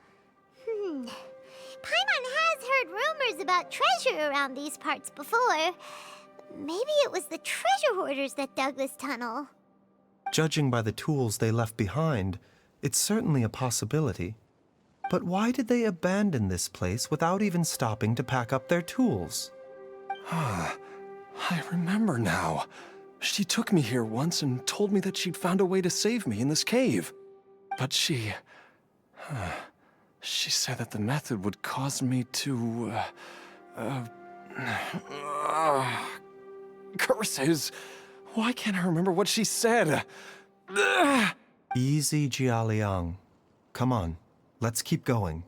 Paimon has heard rumors about treasure around these parts before. Maybe it was the treasure hoarders that dug this tunnel. Judging by the tools they left behind, it's certainly a possibility. But why did they abandon this place without even stopping to pack up their tools? I remember now. She took me here once and told me that she'd found a way to save me in this cave. But she said that the method would cause me to, curses! Why can't I remember what she said? Easy, Jialiang. Come on, let's keep going.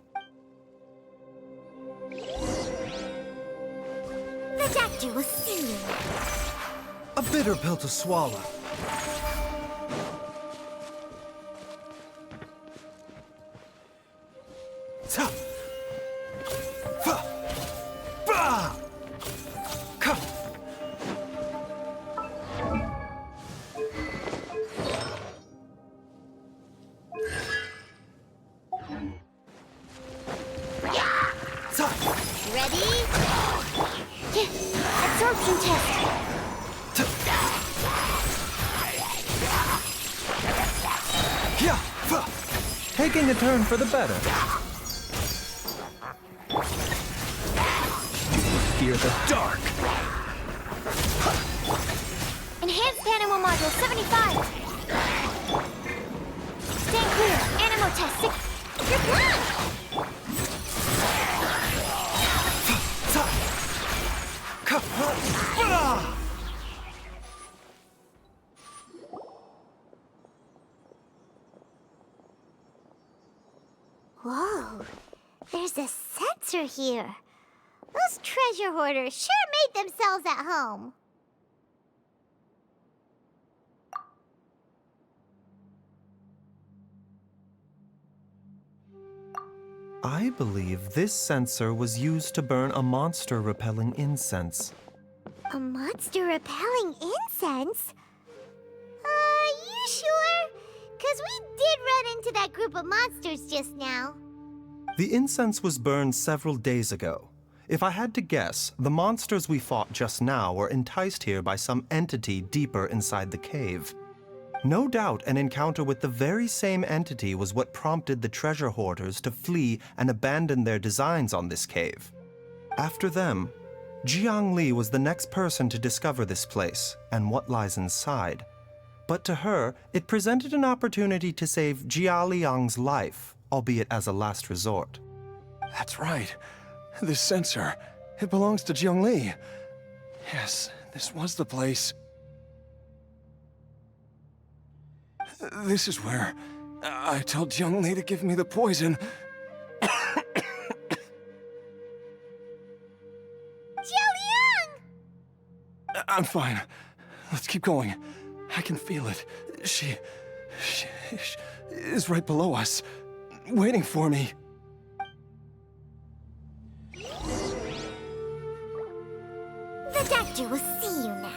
The doctor will see you. A bitter pill to swallow. Ta! Fa! Ba! Ka! Ta! Ready? Absorption test. Here! Fa! taking a turn for the better. Fear the dark. Enhanced Animal Module 75! Stand clear! Animal Test 6... You're blind! Whoa, there's a sensor here. Those treasure hoarders sure made themselves at home. I believe this sensor was used to burn a monster-repelling incense. A monster repelling incense? You sure? 'Cause we did run into that group of monsters just now. The incense was burned several days ago. If I had to guess, the monsters we fought just now were enticed here by some entity deeper inside the cave. No doubt an encounter with the very same entity was what prompted the treasure hoarders to flee and abandon their designs on this cave. After them, Jiang Li was the next person to discover this place and what lies inside. But to her, it presented an opportunity to save Jia Liang's life, albeit as a last resort. That's right. This sensor, it belongs to Jiang Li. Yes, this was the place. This is where I told Jiang Li to give me the poison. Jiao I'm fine. Let's keep going. I can feel it. She is right below us, waiting for me. The doctor will see you now.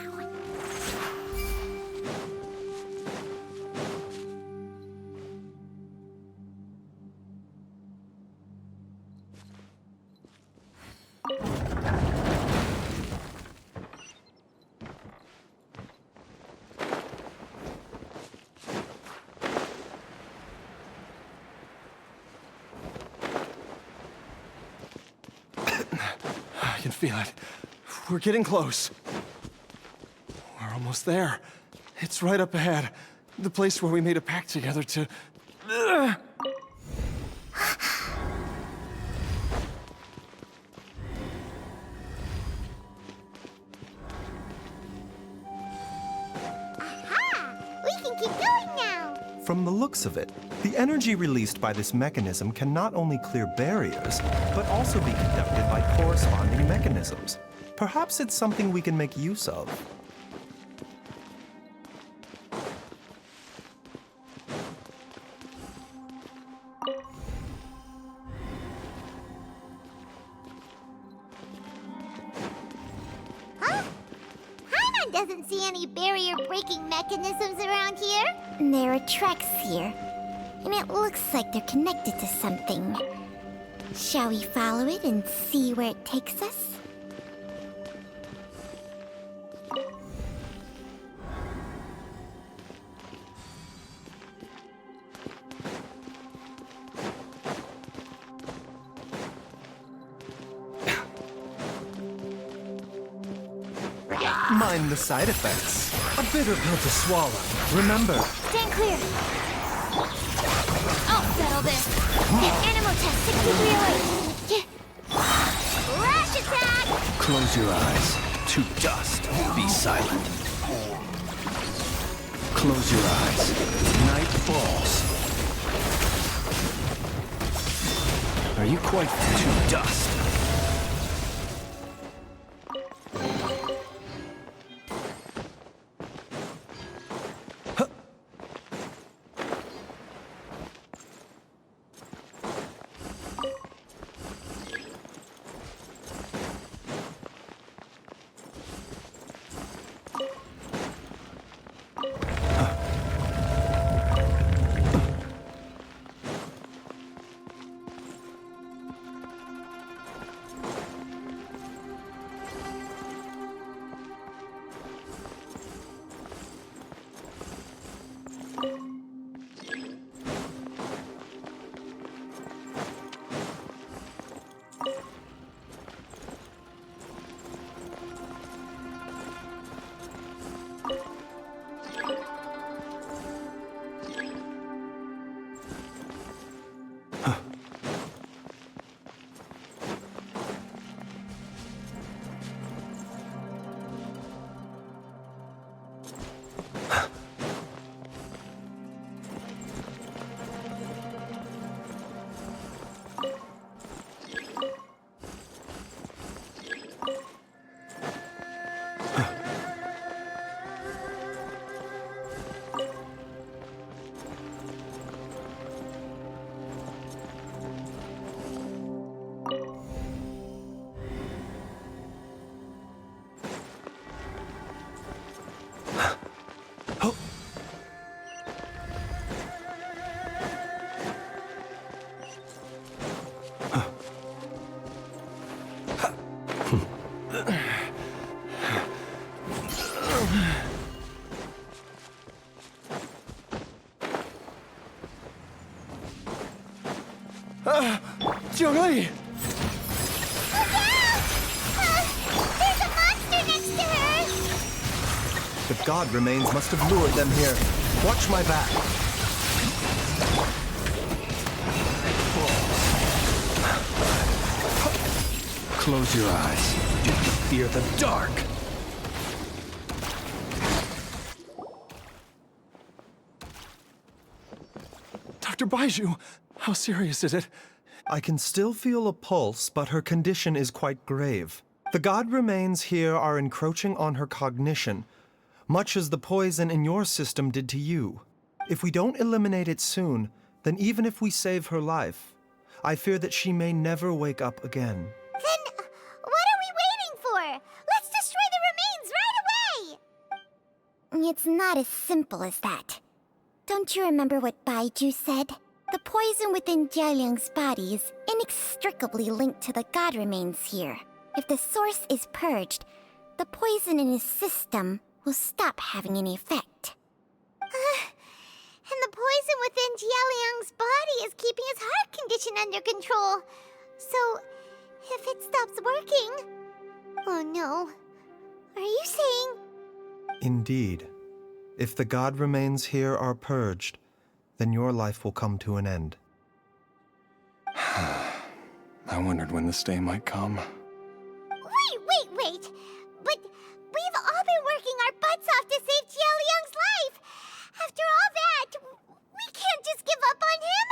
I can feel it. We're getting close. We're almost there. It's right up ahead. The place where we made a pact together to... Aha! We can keep going now. From the looks of it, the energy released by this mechanism can not only clear barriers, but also be conducted by corresponding mechanisms. Perhaps it's something we can make use of. Huh? Paimon doesn't see any barrier-breaking mechanisms around here. There are tracks here, and it looks like they're connected to something. Shall we follow it and see where it takes us? Mind the side effects. A bitter pill to swallow. Remember, Stand clear! I'll settle this! Animal Test 6308! Flash attack! Close your eyes. To dust. Be silent. Close your eyes. Night falls. Are you quite to dust? Jiangli! Look out! There's a monster next to her! The god remains must have lured them here. Watch my back. Close your eyes. Do you fear the dark? Dr. Baizhu, how serious is it? I can still feel a pulse, but her condition is quite grave. The god remains here are encroaching on her cognition, much as the poison in your system did to you. If we don't eliminate it soon, then even if we save her life, I fear that she may never wake up again. Then, what are we waiting for? Let's destroy the remains right away! It's not as simple as that. Don't you remember what Baizhu said? The poison within Jialiang's body is inextricably linked to the god remains here. If the source is purged, the poison in his system will stop having any effect. And the poison within Jialiang's body is keeping his heart condition under control. So, if it stops working... Oh no. Are you saying... Indeed. If the god remains here are purged, then your life will come to an end. I wondered when this day might come. Wait! But we've all been working our butts off to save Jialiang's life! After all that, we can't just give up on him!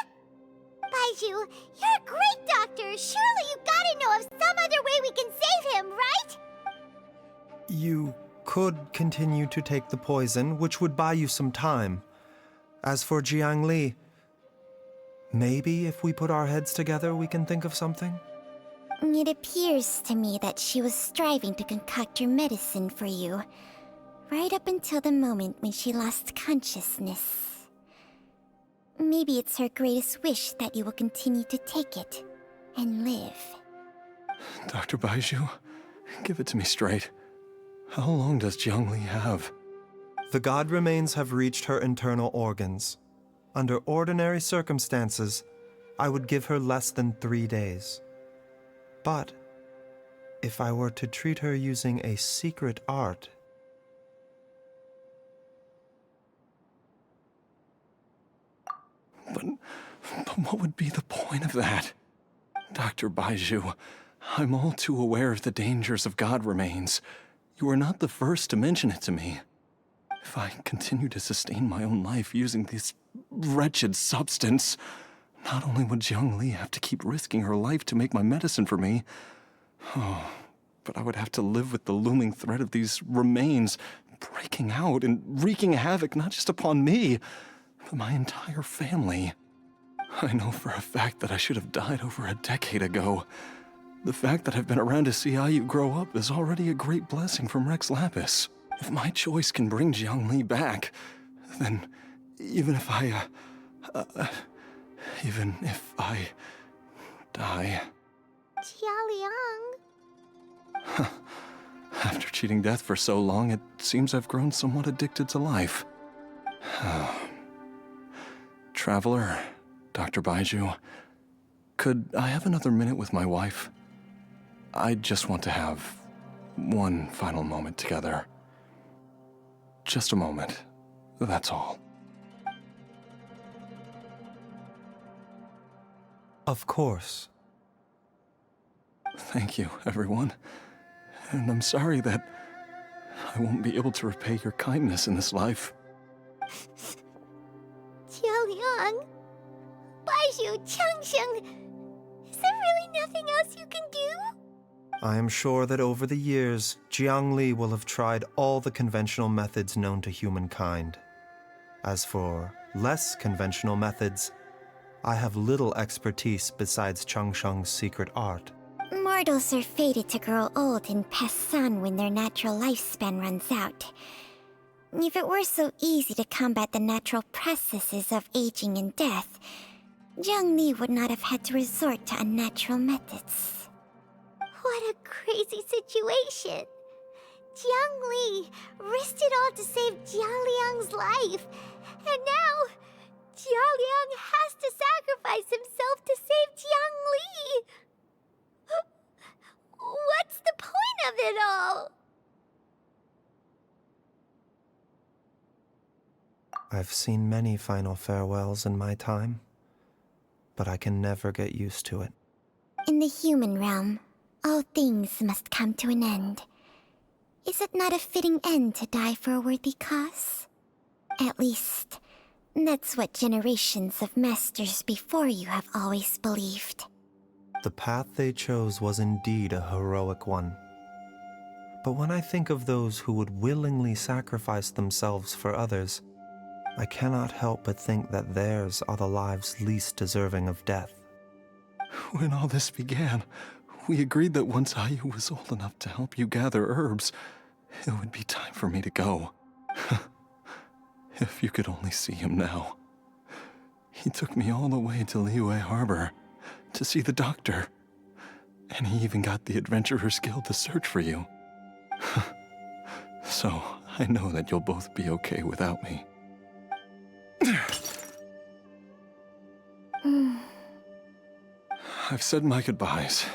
Baizhu, you're a great doctor! Surely you gotta know of some other way we can save him, right? You could continue to take the poison, which would buy you some time. As for Jiangli, maybe if we put our heads together, we can think of something? It appears to me that she was striving to concoct your medicine for you, right up until the moment when she lost consciousness. Maybe it's her greatest wish that you will continue to take it and live. Dr. Baizhu, give it to me straight. How long does Jiangli have? The god remains have reached her internal organs. Under ordinary circumstances, I would give her less than 3 days. But if I were to treat her using a secret art... But what would be the point of that? Dr. Baizhu, I'm all too aware of the dangers of god remains. You are not the first to mention it to me. If I continue to sustain my own life using this wretched substance, not only would Jiangli have to keep risking her life to make my medicine for me, but I would have to live with the looming threat of these remains breaking out and wreaking havoc not just upon me, but my entire family. I know for a fact that I should have died over a decade ago. The fact that I've been around to see how you grow up is already a great blessing from Rex Lapis. If my choice can bring Jiangli back, then even if I die... Jialiang... After cheating death for so long, it seems I've grown somewhat addicted to life. Traveler, Dr. Baizhu, could I have another minute with my wife? I just want to have one final moment together. Just a moment, that's all. Of course. Thank you, everyone. And I'm sorry that I won't be able to repay your kindness in this life. Jialiang... Baizhu, Changsheng... Is there really nothing else you can do? I am sure that over the years, Jiangli will have tried all the conventional methods known to humankind. As for less conventional methods, I have little expertise besides Changsheng's secret art. Mortals are fated to grow old and pass on when their natural lifespan runs out. If it were so easy to combat the natural processes of aging and death, Jiangli would not have had to resort to unnatural methods. What a crazy situation! Jiangli risked it all to save Jialiang's life, and now Jialiang has to sacrifice himself to save Jiang Li. What's the point of it all? I've seen many final farewells in my time, but I can never get used to it. In the human realm, all things must come to an end. Is it not a fitting end to die for a worthy cause? At least, that's what generations of masters before you have always believed. The path they chose was indeed a heroic one. But when I think of those who would willingly sacrifice themselves for others, I cannot help but think that theirs are the lives least deserving of death. When all this began, we agreed that once Ayu was old enough to help you gather herbs, it would be time for me to go. If you could only see him now. He took me all the way to Liyue Harbor to see the doctor. And he even got the Adventurers Guild to search for you. So, I know that you'll both be okay without me. I've said my goodbyes.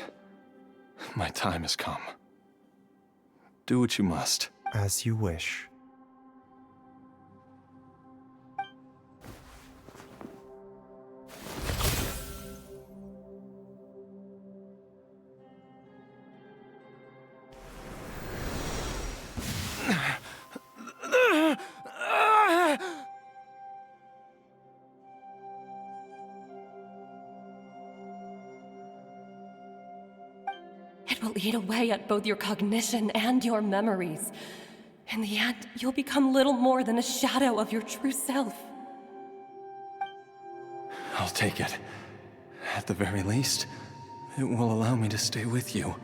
My time has come. Do what you must. As you wish. It will eat away at both your cognition and your memories. In the end, you'll become little more than a shadow of your true self. I'll take it. At the very least, it will allow me to stay with you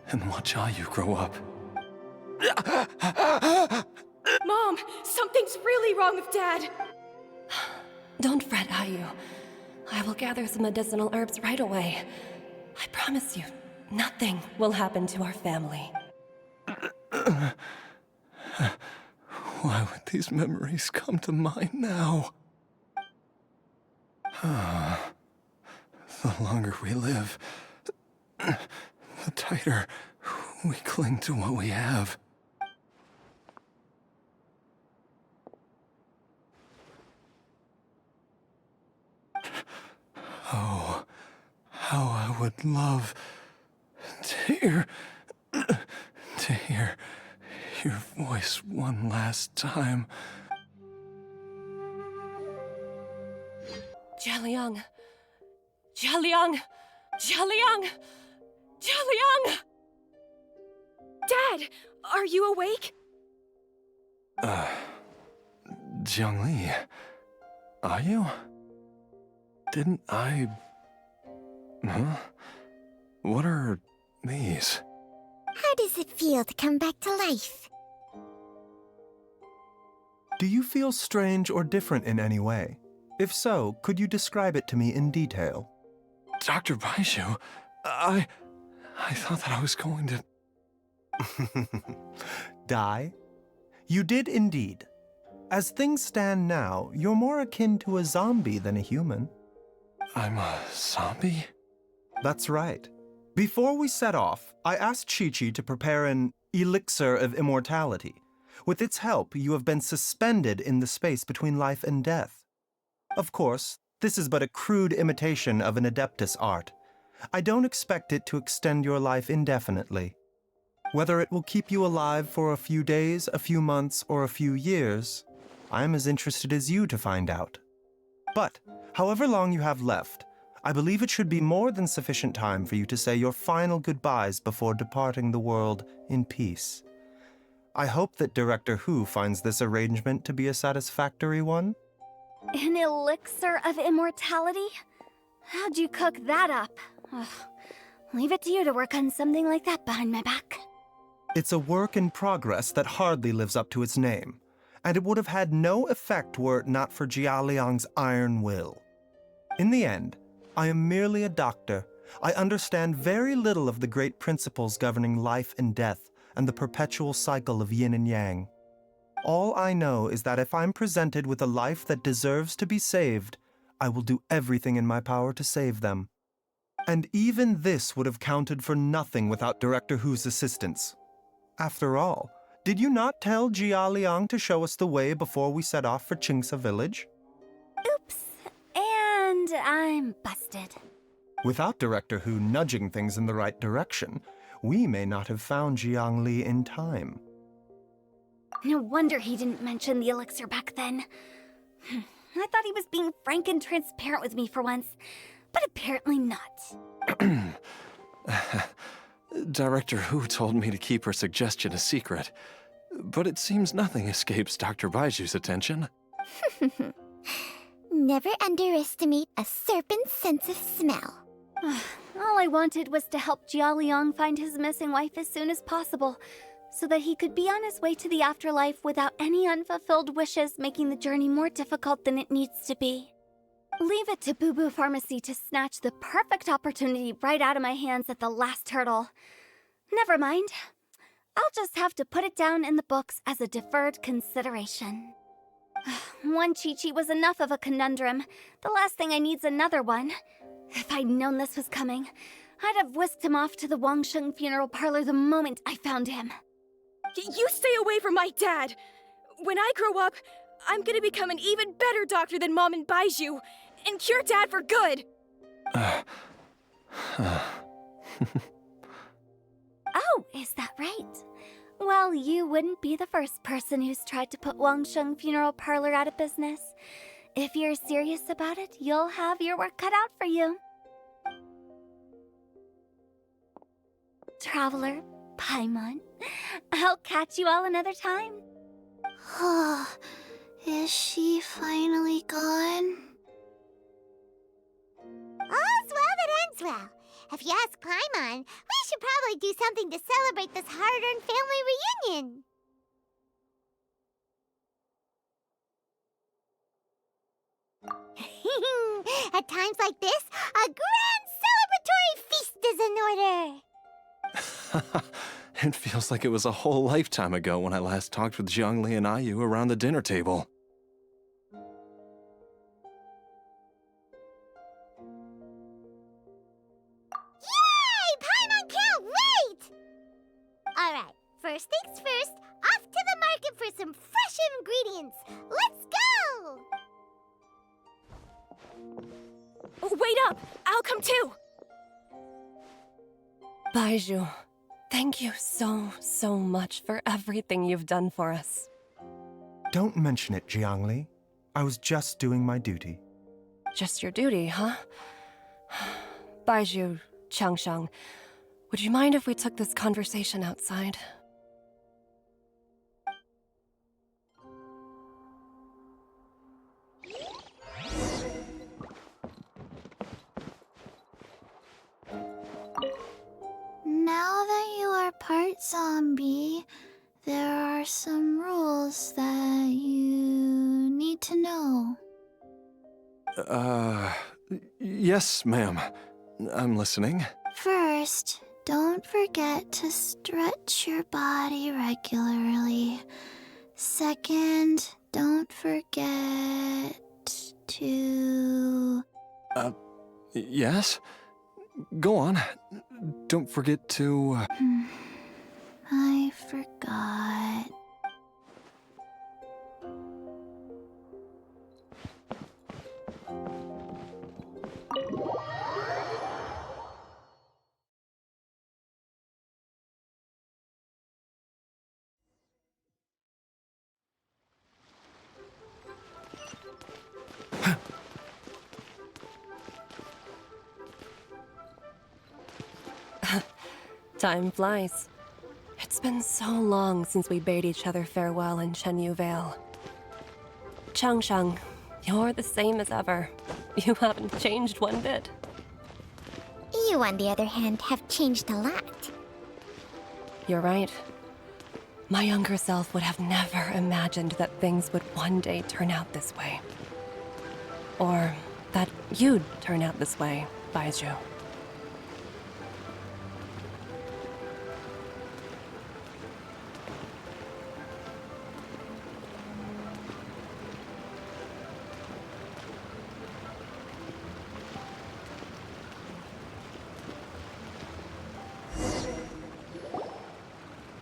and watch Ayu grow up. Mom, something's really wrong with Dad. Don't fret, Ayu. I will gather some medicinal herbs right away. I promise you, nothing will happen to our family. Why would these memories come to mind now? The longer we live, the tighter we cling to what we have. Oh, how I would love to hear your voice one last time. Jialiang! Jialiang! Jialiang! Jialiang! Dad, are you awake? Jiang Li, are you? Didn't I... Huh? What are these? How does it feel to come back to life? Do you feel strange or different in any way? If so, could you describe it to me in detail? Dr. Baizhu, I thought that I was going to... Die? You did indeed. As things stand now, you're more akin to a zombie than a human. I'm a zombie? That's right. Before we set off, I asked Chi-Chi to prepare an elixir of immortality. With its help, you have been suspended in the space between life and death. Of course, this is but a crude imitation of an Adeptus art. I don't expect it to extend your life indefinitely. Whether it will keep you alive for a few days, a few months, or a few years, I am as interested as you to find out. But, however long you have left, I believe it should be more than sufficient time for you to say your final goodbyes before departing the world in peace. I hope that Director Hu finds this arrangement to be a satisfactory one. An elixir of immortality? How'd you cook that up? Ugh. Leave it to you to work on something like that behind my back. It's a work in progress that hardly lives up to its name, and it would have had no effect were it not for Jialiang's iron will. In the end, I am merely a doctor. I understand very little of the great principles governing life and death and the perpetual cycle of yin and yang. All I know is that if I'm presented with a life that deserves to be saved, I will do everything in my power to save them. And even this would have counted for nothing without Director Hu's assistance. After all, did you not tell Jia Liang to show us the way before we set off for Qingsa village? Oops. And I'm busted. Without Director Hu nudging things in the right direction, we may not have found Jiang Li in time. No wonder he didn't mention the elixir back then. I thought he was being frank and transparent with me for once, but apparently not. Director Hu told me to keep her suggestion a secret, but it seems nothing escapes Dr. Baizhu's attention. Never underestimate a serpent's sense of smell. All I wanted was to help Jia Liang find his missing wife as soon as possible, so that he could be on his way to the afterlife without any unfulfilled wishes making the journey more difficult than it needs to be. Leave it to Boo Boo Pharmacy to snatch the perfect opportunity right out of my hands at the last hurdle. Never mind. I'll just have to put it down in the books as a deferred consideration. One Chi-Chi was enough of a conundrum. The last thing I need's another one. If I'd known this was coming, I'd have whisked him off to the Wangsheng funeral parlor the moment I found him. You stay away from my dad! When I grow up, I'm gonna become an even better doctor than Mom and Baizhu, and cure Dad for good! Oh, is that right? Well, you wouldn't be the first person who's tried to put Wangsheng Funeral Parlor out of business. If you're serious about it, you'll have your work cut out for you. Traveler, Paimon, I'll catch you all another time. Is she finally gone? All's well that ends well. If you ask Paimon, we should probably do something to celebrate this hard-earned family reunion. At times like this, a grand celebratory feast is in order. It feels like it was a whole lifetime ago when I last talked with Zhongli and Ayu around the dinner table. Yay! Paimon can't wait! Alright, first things first, off to the market for some fresh ingredients. Let's go! Wait up! I'll come too! Baizhu, thank you so much for everything you've done for us. Don't mention it, Jiangli. I was just doing my duty. Just your duty, huh? Baizhu, Changsheng, would you mind if we took this conversation outside? Now that you are part zombie, there are some rules that you need to know. Yes, ma'am. I'm listening. First, don't forget to stretch your body regularly. Second, don't forget to... Yes? Go on. Don't forget to... I forgot. Time flies. It's been so long since we bade each other farewell in Chenyu Vale. Changsheng, you're the same as ever. You haven't changed one bit. You, on the other hand, have changed a lot. You're right. My younger self would have never imagined that things would one day turn out this way. Or that you'd turn out this way, Baizhu.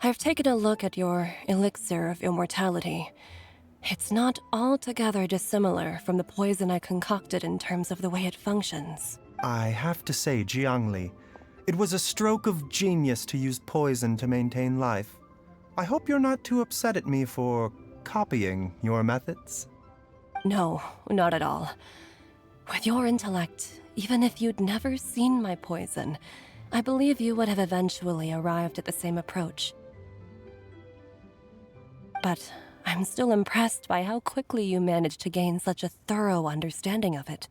I've taken a look at your elixir of immortality. It's not altogether dissimilar from the poison I concocted in terms of the way it functions. I have to say, Jiangli, it was a stroke of genius to use poison to maintain life. I hope you're not too upset at me for copying your methods. No, not at all. With your intellect, even if you'd never seen my poison, I believe you would have eventually arrived at the same approach. But I'm still impressed by how quickly you managed to gain such a thorough understanding of it.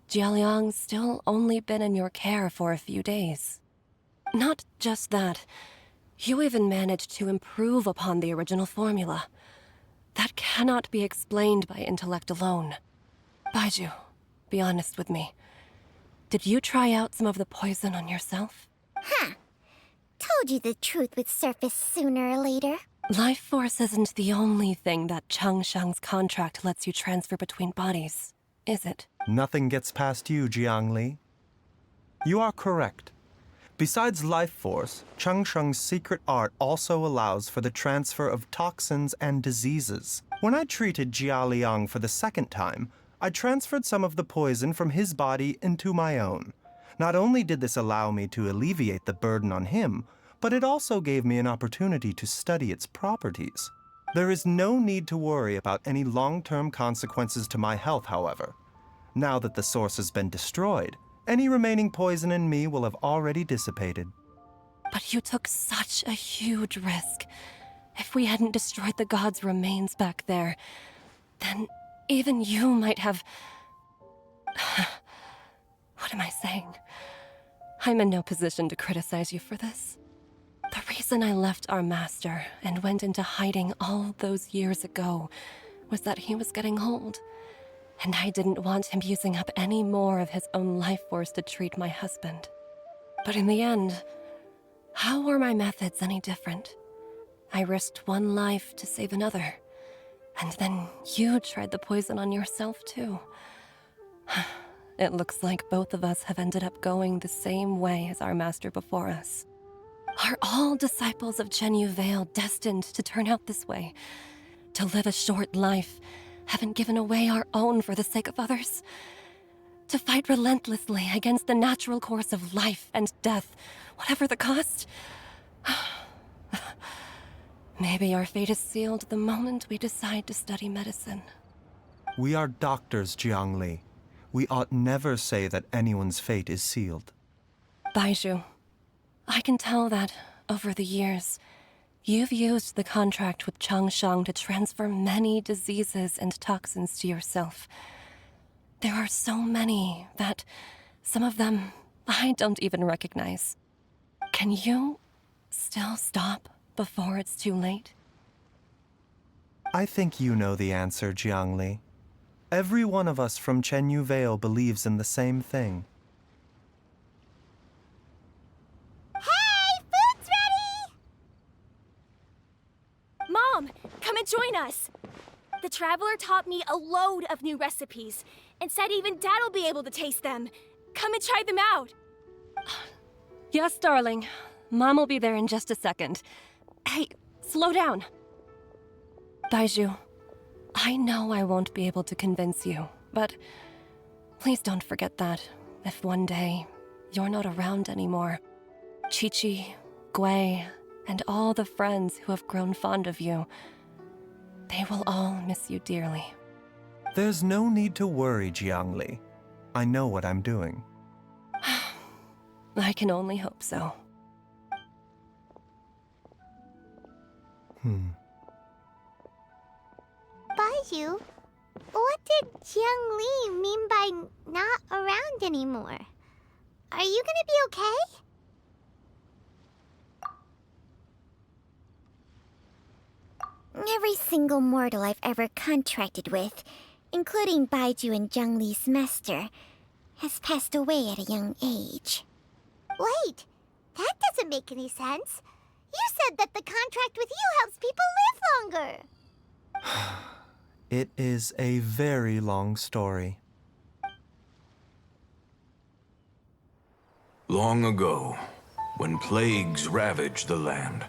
Jialiang's still only been in your care for a few days. Not just that, you even managed to improve upon the original formula. That cannot be explained by intellect alone. Baizhu, be honest with me. Did you try out some of the poison on yourself? Huh. Told you the truth would surface sooner or later. Life force isn't the only thing that Changsheng's contract lets you transfer between bodies, is it? Nothing gets past you, Jiangli. You are correct. Besides life force, Changsheng's secret art also allows for the transfer of toxins and diseases. When I treated Jia Liang for the second time, I transferred some of the poison from his body into my own. Not only did this allow me to alleviate the burden on him, but it also gave me an opportunity to study its properties. There is no need to worry about any long-term consequences to my health, however. Now that the source has been destroyed, any remaining poison in me will have already dissipated. But you took such a huge risk. If we hadn't destroyed the god's remains back there, then even you might have... What am I saying? I'm in no position to criticize you for this. The reason I left our master and went into hiding all those years ago was that he was getting old, and I didn't want him using up any more of his own life force to treat my husband. But in the end, how were my methods any different? I risked one life to save another, and then you tried the poison on yourself too. It looks like both of us have ended up going the same way as our master before us. Are all disciples of Chenyu Vale destined to turn out this way? To live a short life, having given away our own for the sake of others? To fight relentlessly against the natural course of life and death, whatever the cost? Maybe our fate is sealed the moment we decide to study medicine. We are doctors, Jiangli. We ought never say that anyone's fate is sealed. Baizhu, I can tell that, over the years, you've used the contract with Changsheng to transfer many diseases and toxins to yourself. There are so many that some of them I don't even recognize. Can you still stop before it's too late? I think you know the answer, Jiangli. Every one of us from Chenyu Vale believes in the same thing. Hey, food's ready! Mom, come and join us. The Traveler taught me a load of new recipes and said even Dad will be able to taste them. Come and try them out. Yes, darling. Mom will be there in just a second. Hey, slow down. Baizhu, I know I won't be able to convince you, but please don't forget that if one day you're not around anymore, Chi-Chi, Gui, and all the friends who have grown fond of you, they will all miss you dearly. There's no need to worry, Jiangli. I know what I'm doing. I can only hope so. Baizhu, what did Jiang Li mean by not around anymore? Are you gonna be okay? Every single mortal I've ever contracted with, including Baizhu and Zhang Li's master, has passed away at a young age. Wait, that doesn't make any sense. You said that the contract with you helps people live longer. It is a very long story. Long ago, when plagues ravaged the land,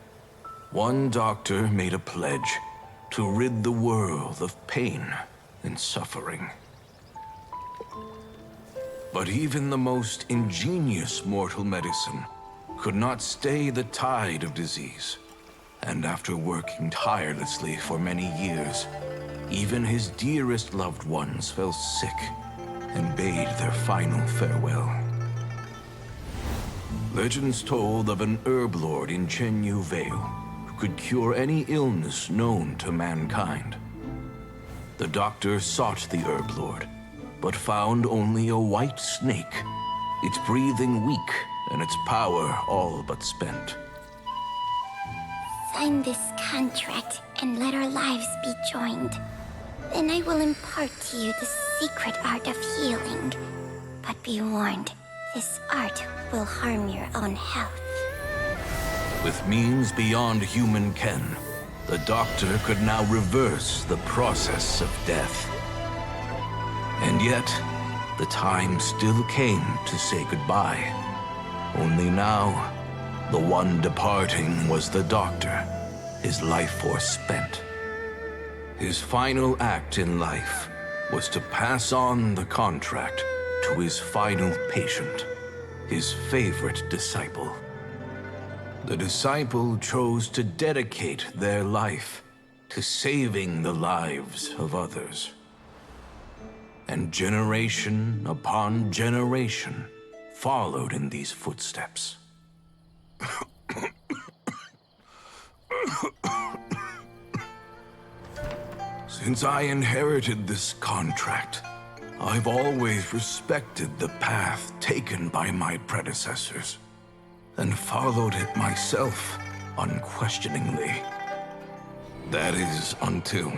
One doctor made a pledge to rid the world of pain and suffering. But even the most ingenious mortal medicine could not stay the tide of disease. And after working tirelessly for many years, even his dearest loved ones fell sick and bade their final farewell. Legends told of an herb lord in Chenyu Vale who could cure any illness known to mankind. The doctor sought the herb lord, but found only a white snake, its breathing weak and its power all but spent. Sign this contract and let our lives be joined. Then I will impart to you the secret art of healing. But be warned, this art will harm your own health. With means beyond human ken, the doctor could now reverse the process of death. And yet, the time still came to say goodbye. Only now, the one departing was the doctor, his life force spent. His final act in life was to pass on the contract to his final patient, his favorite disciple. The disciple chose to dedicate their life to saving the lives of others. And generation upon generation followed in these footsteps. Since I inherited this contract, I've always respected the path taken by my predecessors, and followed it myself unquestioningly. That is, until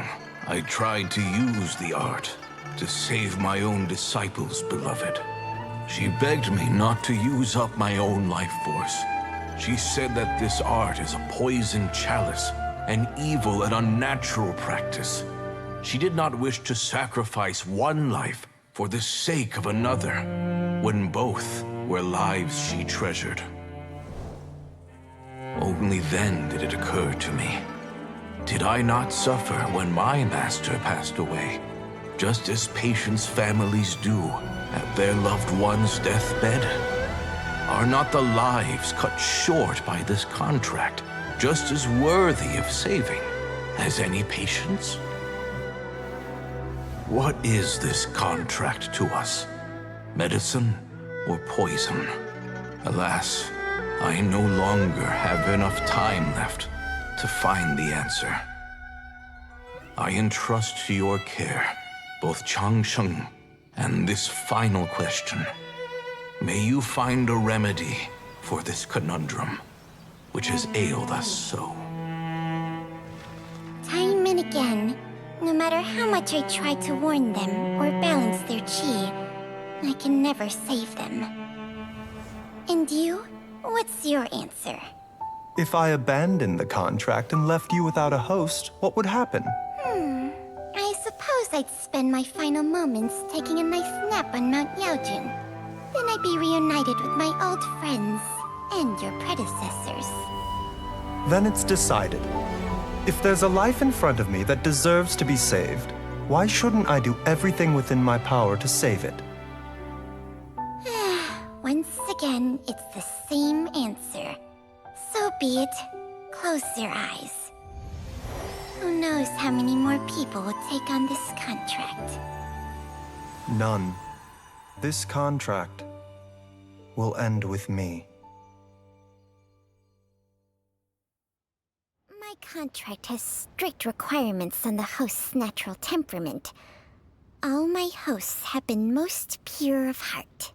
I tried to use the art to save my own disciple's beloved. She begged me not to use up my own life force. She said that this art is a poison chalice, an evil and unnatural practice. She did not wish to sacrifice one life for the sake of another, when both were lives she treasured. Only then did it occur to me. Did I not suffer when my master passed away, just as patients' families do at their loved one's deathbed? Are not the lives cut short by this contract just as worthy of saving as any patients? What is this contract to us? Medicine or poison? Alas, I no longer have enough time left to find the answer. I entrust to your care both Changsheng and this final question. May you find a remedy for this conundrum, which has ailed us so. Time and again, no matter how much I try to warn them or balance their chi, I can never save them. And you? What's your answer? If I abandoned the contract and left you without a host, what would happen? I suppose I'd spend my final moments taking a nice nap on Mount Yaojun. Then I'd be reunited with my old friends and your predecessors. Then it's decided. If there's a life in front of me that deserves to be saved, why shouldn't I do everything within my power to save it? Once again, it's the same answer. So be it. Close your eyes. Who knows how many more people will take on this contract? None. This contract will end with me. My contract has strict requirements on the host's natural temperament. All my hosts have been most pure of heart.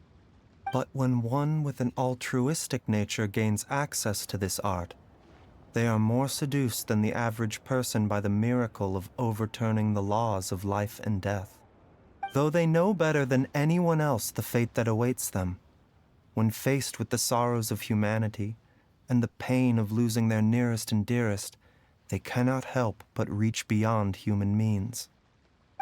But when one with an altruistic nature gains access to this art, they are more seduced than the average person by the miracle of overturning the laws of life and death. Though they know better than anyone else the fate that awaits them, when faced with the sorrows of humanity and the pain of losing their nearest and dearest, they cannot help but reach beyond human means.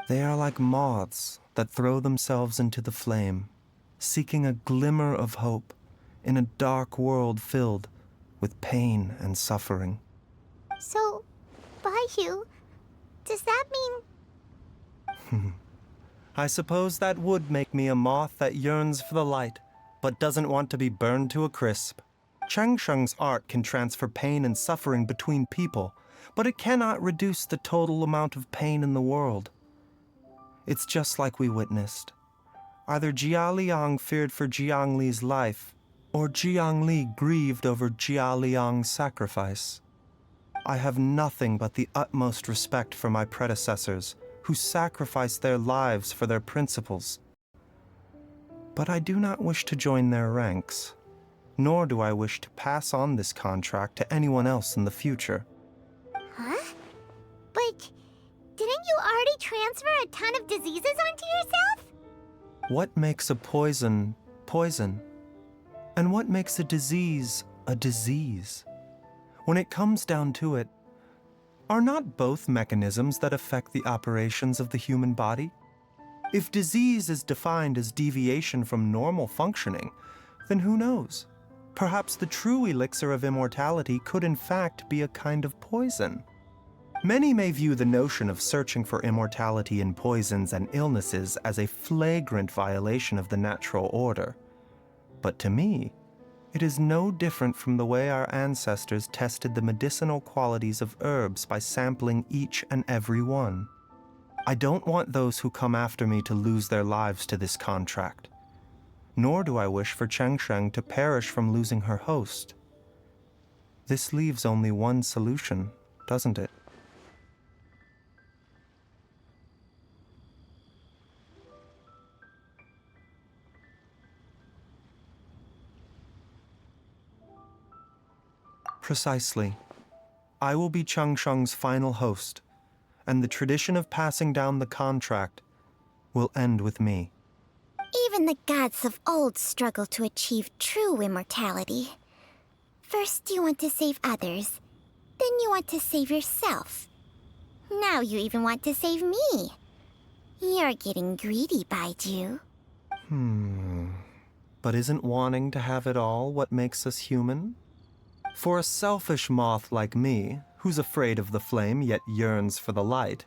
They are like moths that throw themselves into the flame, seeking a glimmer of hope in a dark world filled with pain and suffering. Baizhu, does that mean... I suppose that would make me a moth that yearns for the light, but doesn't want to be burned to a crisp. Chang Sheng's art can transfer pain and suffering between people, but it cannot reduce the total amount of pain in the world. It's just like we witnessed. Either Jia Liang feared for Jiang Li's life, or Jiang Li grieved over Jia Liang's sacrifice. I have nothing but the utmost respect for my predecessors, who sacrificed their lives for their principles. But I do not wish to join their ranks, nor do I wish to pass on this contract to anyone else in the future. Huh? But didn't you already transfer a ton of diseases onto yourself? What makes a poison, poison? And what makes a disease? When it comes down to it, are not both mechanisms that affect the operations of the human body? If disease is defined as deviation from normal functioning, then who knows? Perhaps the true elixir of immortality could in fact be a kind of poison. Many may view the notion of searching for immortality in poisons and illnesses as a flagrant violation of the natural order. But to me, it is no different from the way our ancestors tested the medicinal qualities of herbs by sampling each and every one. I don't want those who come after me to lose their lives to this contract. Nor do I wish for Cheng Sheng to perish from losing her host. This leaves only one solution, doesn't it? Precisely. I will be Cheng Sheng's final host, and the tradition of passing down the contract will end with me. Even the gods of old struggle to achieve true immortality. First you want to save others, then you want to save yourself. Now you even want to save me. You're getting greedy, Baizhu. But isn't wanting to have it all what makes us human? For a selfish moth like me, who's afraid of the flame yet yearns for the light,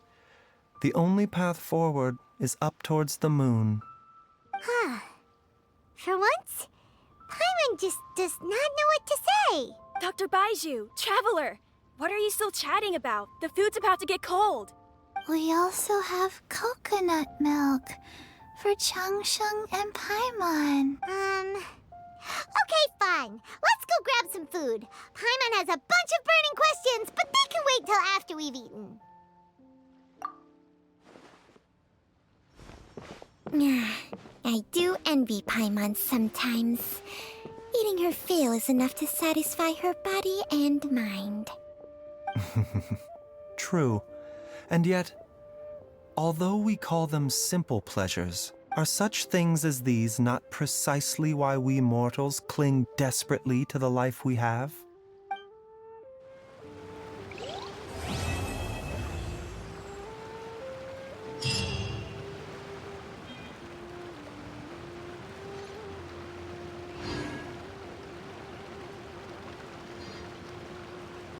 the only path forward is up towards the moon. For once, Paimon just does not know what to say. Dr. Baizhu, Traveler, what are you still chatting about? The food's about to get cold. We also have coconut milk for Changsheng and Paimon. Okay, fine. Let's go grab some food. Paimon has a bunch of burning questions, but they can wait till after we've eaten. I do envy Paimon sometimes. Eating her fill is enough to satisfy her body and mind. True. And yet, although we call them simple pleasures, are such things as these not precisely why we mortals cling desperately to the life we have?